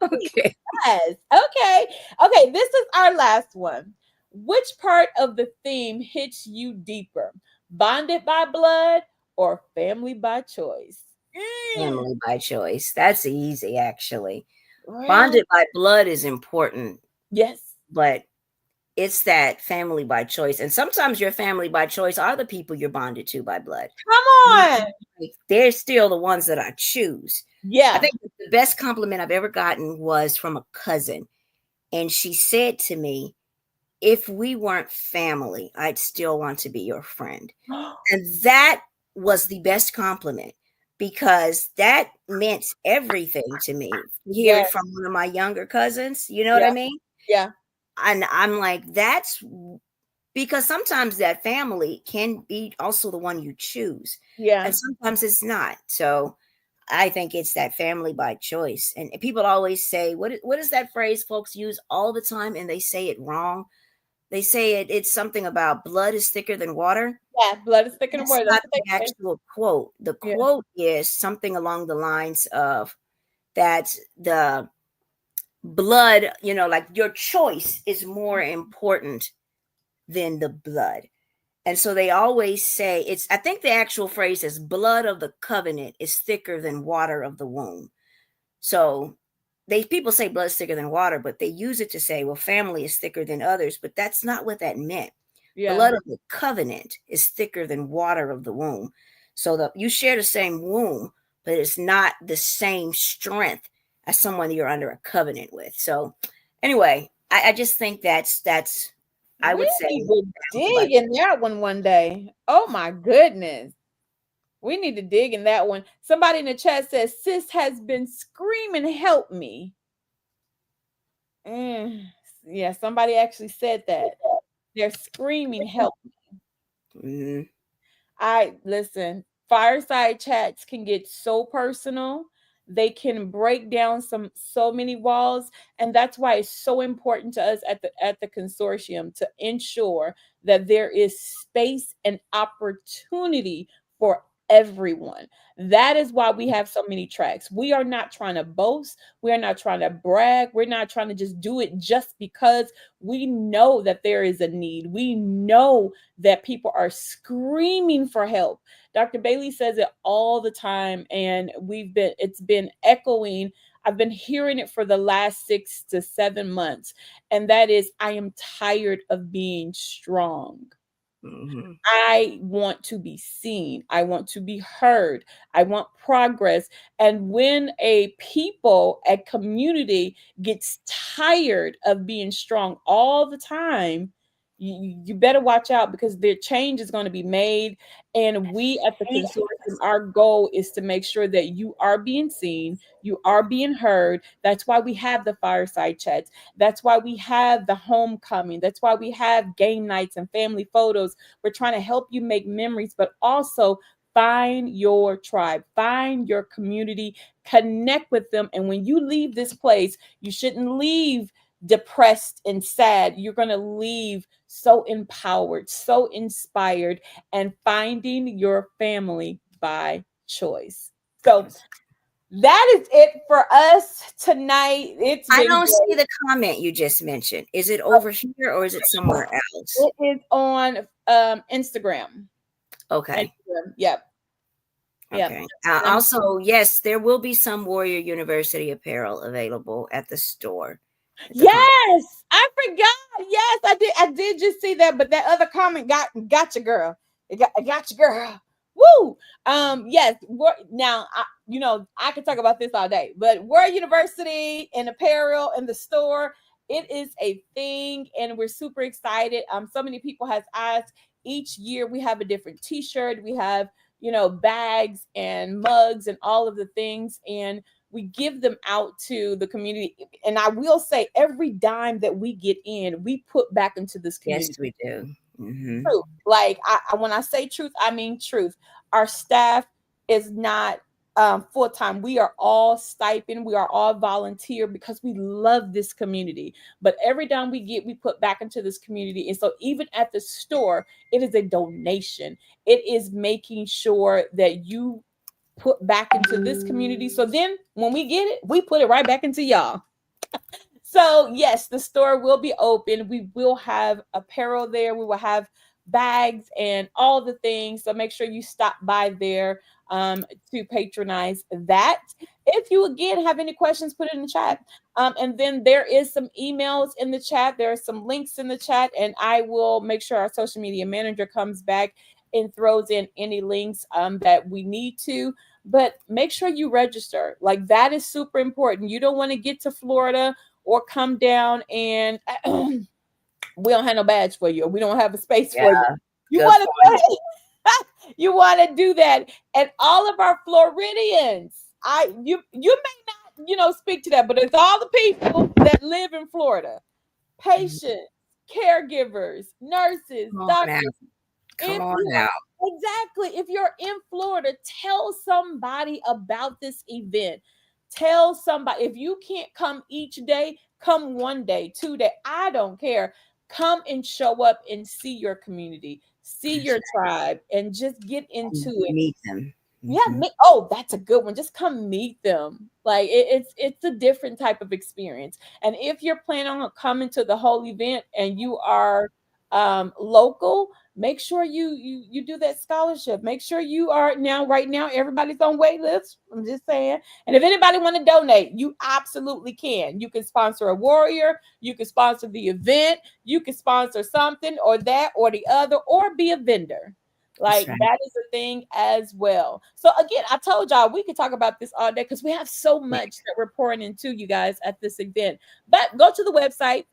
Okay. Yes. Okay. Okay. This is our last one. Which part of the theme hits you deeper? Bonded by blood or family by choice? Family by choice. That's easy, actually. Really? Bonded by blood is important, Yes. but it's that family by choice. And sometimes your family by choice are the people you're bonded to by blood. Come on. They're still the ones that I choose. Yeah. I think the best compliment I've ever gotten was from a cousin. And she said to me, if we weren't family, I'd still want to be your friend. And that was the best compliment, because that meant everything to me. Hear it from one of my younger cousins, you know what I mean? Yeah. And I'm like, that's because sometimes that family can be also the one you choose. Yeah. And sometimes it's not. So I think it's that family by choice. And people always say, what is that phrase folks use all the time and they say it wrong? They say it's something about blood is thicker than water. Yeah, blood is thicker than That's water. not That's what the they say. actual quote. The Yeah. quote is something along the lines of that the blood, like your choice is more important than the blood. And so they always say I think the actual phrase is blood of the covenant is thicker than water of the womb. So people say blood is thicker than water, but they use it to say, well, family is thicker than others, but that's not what that meant. Yeah. Blood of the covenant is thicker than water of the womb. So you share the same womb, but it's not the same strength as someone you're under a covenant with. So anyway, I just think that's I would say we need to dig in that one day. Oh my goodness. We need to dig in that one. Somebody in the chat says, sis has been screaming, help me. Yeah, somebody actually said that. They're screaming, help me. Listen, fireside chats can get so personal. They can break down so many walls, and that's why it's so important to us at the consortium to ensure that there is space and opportunity for everyone. That is why we have so many tracks. We are not trying to boast. We are not trying to brag. We're not trying to just do it just because we know that there is a need. We know that people are screaming for help. Dr. Bailey says it all the time, and it's been echoing. I've been hearing it for the last 6 to 7 months, and that is, I am tired of being strong. Mm-hmm. I want to be seen. I want to be heard. I want progress. And when a community gets tired of being strong all the time, you better watch out, because their change is going to be made. And we at the consortium, our goal is to make sure that you are being seen, you are being heard. That's why we have the fireside chats. That's why we have the homecoming. That's why we have game nights and family photos. We're trying to help you make memories, but also find your tribe, find your community, connect with them. And when you leave this place, you shouldn't leave depressed and sad. You're going to leave so empowered, so inspired, and finding your family by choice. So that is it for us tonight. I don't see the comment you just mentioned. Is it over here or is it somewhere else? It is on Instagram. Okay. Instagram. Yep. Okay. Also, yes, there will be some Warrior University apparel available at the store. Yes, I forgot. Yes, I did just see that, but that other comment got you, girl. It got you, girl. Woo. Yes. Now, I could talk about this all day, but Warrior University and apparel in the store, it is a thing, and we're super excited. So many people has asked. Each year we have a different T-shirt. We have bags and mugs and all of the things, and we give them out to the community. And I will say, every dime that we get in, we put back into this community. Yes, we do. Mm-hmm. Truth. Like, when I say truth, I mean truth. Our staff is not full-time. We are all stipend. We are all volunteer, because we love this community. But every dime we get, we put back into this community. And so even at the store, it is a donation. It is making sure that you put back into this community. So then when we get it, we put it right back into y'all. So yes, the store will be open. We will have apparel there. We will have bags and all the things. So make sure you stop by there to patronize that. If you again have any questions, put it in the chat. And then there is some emails in the chat. There are some links in the chat, and I will make sure our social media manager comes back and throws in any links that we need to. But make sure you register. Like, that is super important. You don't want to get to Florida or come down and we don't have no badge for you. We don't have a space for you. You want to do that. And all of our Floridians, you may not, speak to that, but it's all the people that live in Florida. Patients, caregivers, nurses, doctors. Come If on you now. exactly, if you're in Florida, tell somebody about this event. Tell somebody. If you can't come each day, come one day, 2 day. I don't care. Come and show up and see your community, see That's your right. tribe, and just get into And it. meet them. Yeah, Mhm. oh, that's a good one. Just come meet them. Like it's a different type of experience. And if you're planning on coming to the whole event and you are local, make sure you do that scholarship. Make sure you are now right now everybody's on wait list. I'm just saying. And if anybody want to donate, you absolutely can. You can sponsor a warrior, you can sponsor the event, you can sponsor something or that or the other, or be a vendor. That's Like right. that is a thing as well. So again, I told y'all we could talk about this all day because we have so Yeah. much that we're pouring into you guys at this event. But go to the website,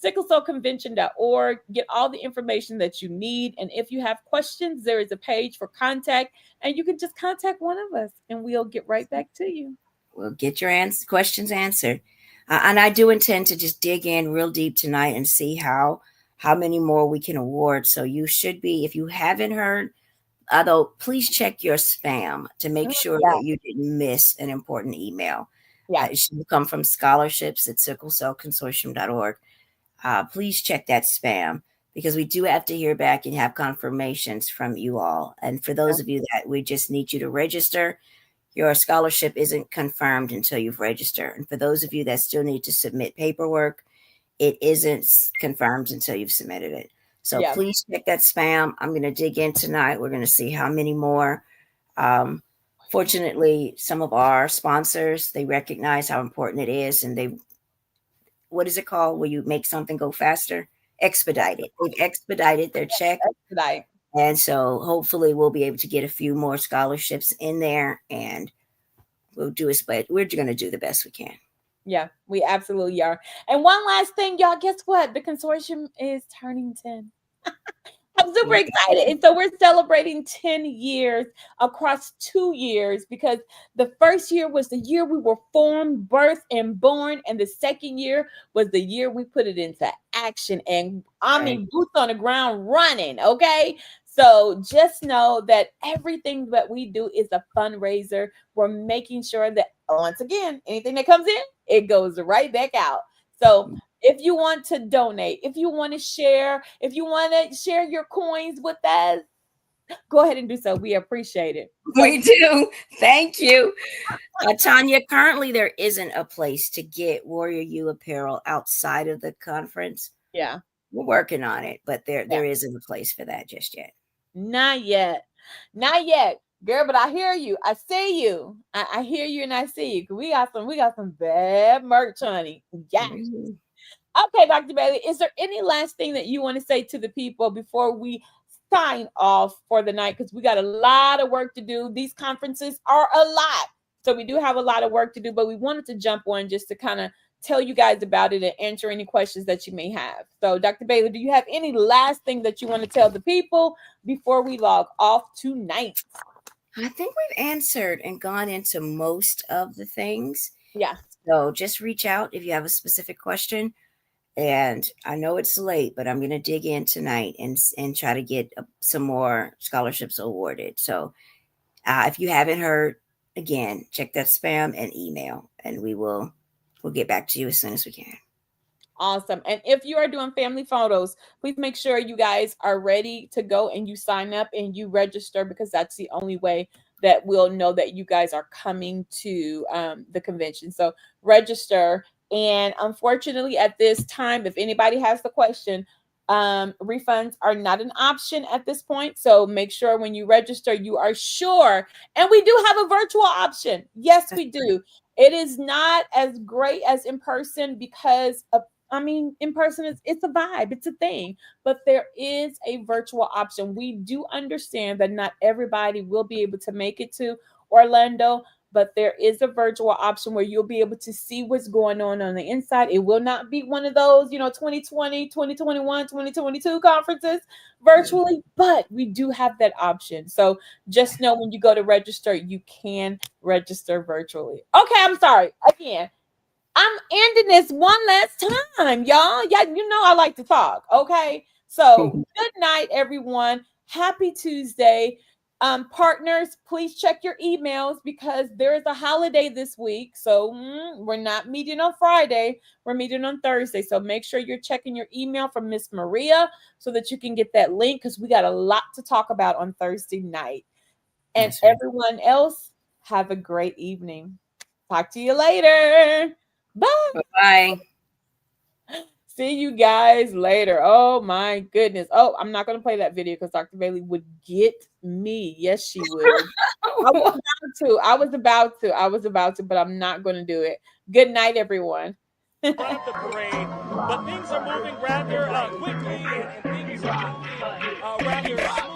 sicklecellconvention.org, get all the information that you need. And if you have questions, there is a page for contact, and you can just contact one of us and we'll get right back to you. We'll get your questions answered. And I do intend to just dig in real deep tonight and see how many more we can award. So you should be, if you haven't heard, although please check your spam to make sure Yeah. that you didn't miss an important email. Yeah. It should come from scholarships@sicklecellconsortium.org. Please check that spam because we do have to hear back and have confirmations from you all. And for those of you that we just need you to register, your scholarship isn't confirmed until you've registered. And for those of you that still need to submit paperwork, it isn't confirmed until you've submitted it. So Yeah. please check that spam. I'm going to dig in tonight. We're going to see how many more. Fortunately, some of our sponsors, they recognize how important it is, and they, what is it called where you make something go faster? Expedite it. They've expedited their check. Tonight. And so hopefully we'll be able to get a few more scholarships in there, and we'll do it, but we're going to do the best we can. Yeah, we absolutely are. And one last thing, y'all, guess what? The consortium is turning 10. I'm super excited. And so we're celebrating 10 years across 2 years, because the first year was the year we were formed, birthed, and born. And the second year was the year we put it into action. And I mean, boots on the ground running. Okay. So just know that everything that we do is a fundraiser. We're making sure that, once again, anything that comes in, it goes right back out. So if you want to donate, if you want to share, if you want to share your coins with us, go ahead and do so. We appreciate it. We do. Thank you. Tanya, currently there isn't a place to get Warrior U apparel outside of the conference. Yeah. We're working on it, but there isn't a place for that just yet. Not yet. Not yet. Girl, but I hear you. I see you. I hear you and I see you. We got some bad merch, honey. Yeah. Mm-hmm. Okay, Dr. Bailey, is there any last thing that you want to say to the people before we sign off for the night? Because we got a lot of work to do. These conferences are a lot. So we do have a lot of work to do, but we wanted to jump on just to kind of tell you guys about it and answer any questions that you may have. So Dr. Bailey, do you have any last thing that you want to tell the people before we log off tonight? I think we've answered and gone into most of the things. Yeah. So just reach out if you have a specific question. And I know it's late, but I'm going to dig in tonight and try to get some more scholarships awarded. So if you haven't heard, again, check that spam and email, and we'll get back to you as soon as we can. Awesome. And if you are doing family photos, please make sure you guys are ready to go and you sign up and you register, because that's the only way that we'll know that you guys are coming to the convention. So register. And unfortunately, at this time, if anybody has the question, refunds are not an option at this point. So make sure when you register, you are sure. And we do have a virtual option. Yes, we do. It is not as great as in person because of, in person, it's a vibe, it's a thing, but there is a virtual option. We do understand that not everybody will be able to make it to Orlando, but there is a virtual option where you'll be able to see what's going on the inside. It will not be one of those, 2020, 2021, 2022 conferences virtually, but we do have that option. So just know when you go to register, you can register virtually. Okay, I'm sorry. Again, I'm ending this one last time, y'all. Yeah, I like to talk. Okay. So good night, everyone. Happy Tuesday. Partners, please check your emails because there is a holiday this week. So we're not meeting on Friday. We're meeting on Thursday. So make sure you're checking your email from Miss Maria so that you can get that link because we got a lot to talk about on Thursday night. And everyone else, have a great evening. Talk to you later. Bye. Bye. See you guys later. Oh my goodness. Oh, I'm not going to play that video because Dr. Bailey would get me. Yes, she would. I was about to, but I'm not going to do it. Good night, everyone. Front of the parade, but things are moving rather quickly and things are moving rather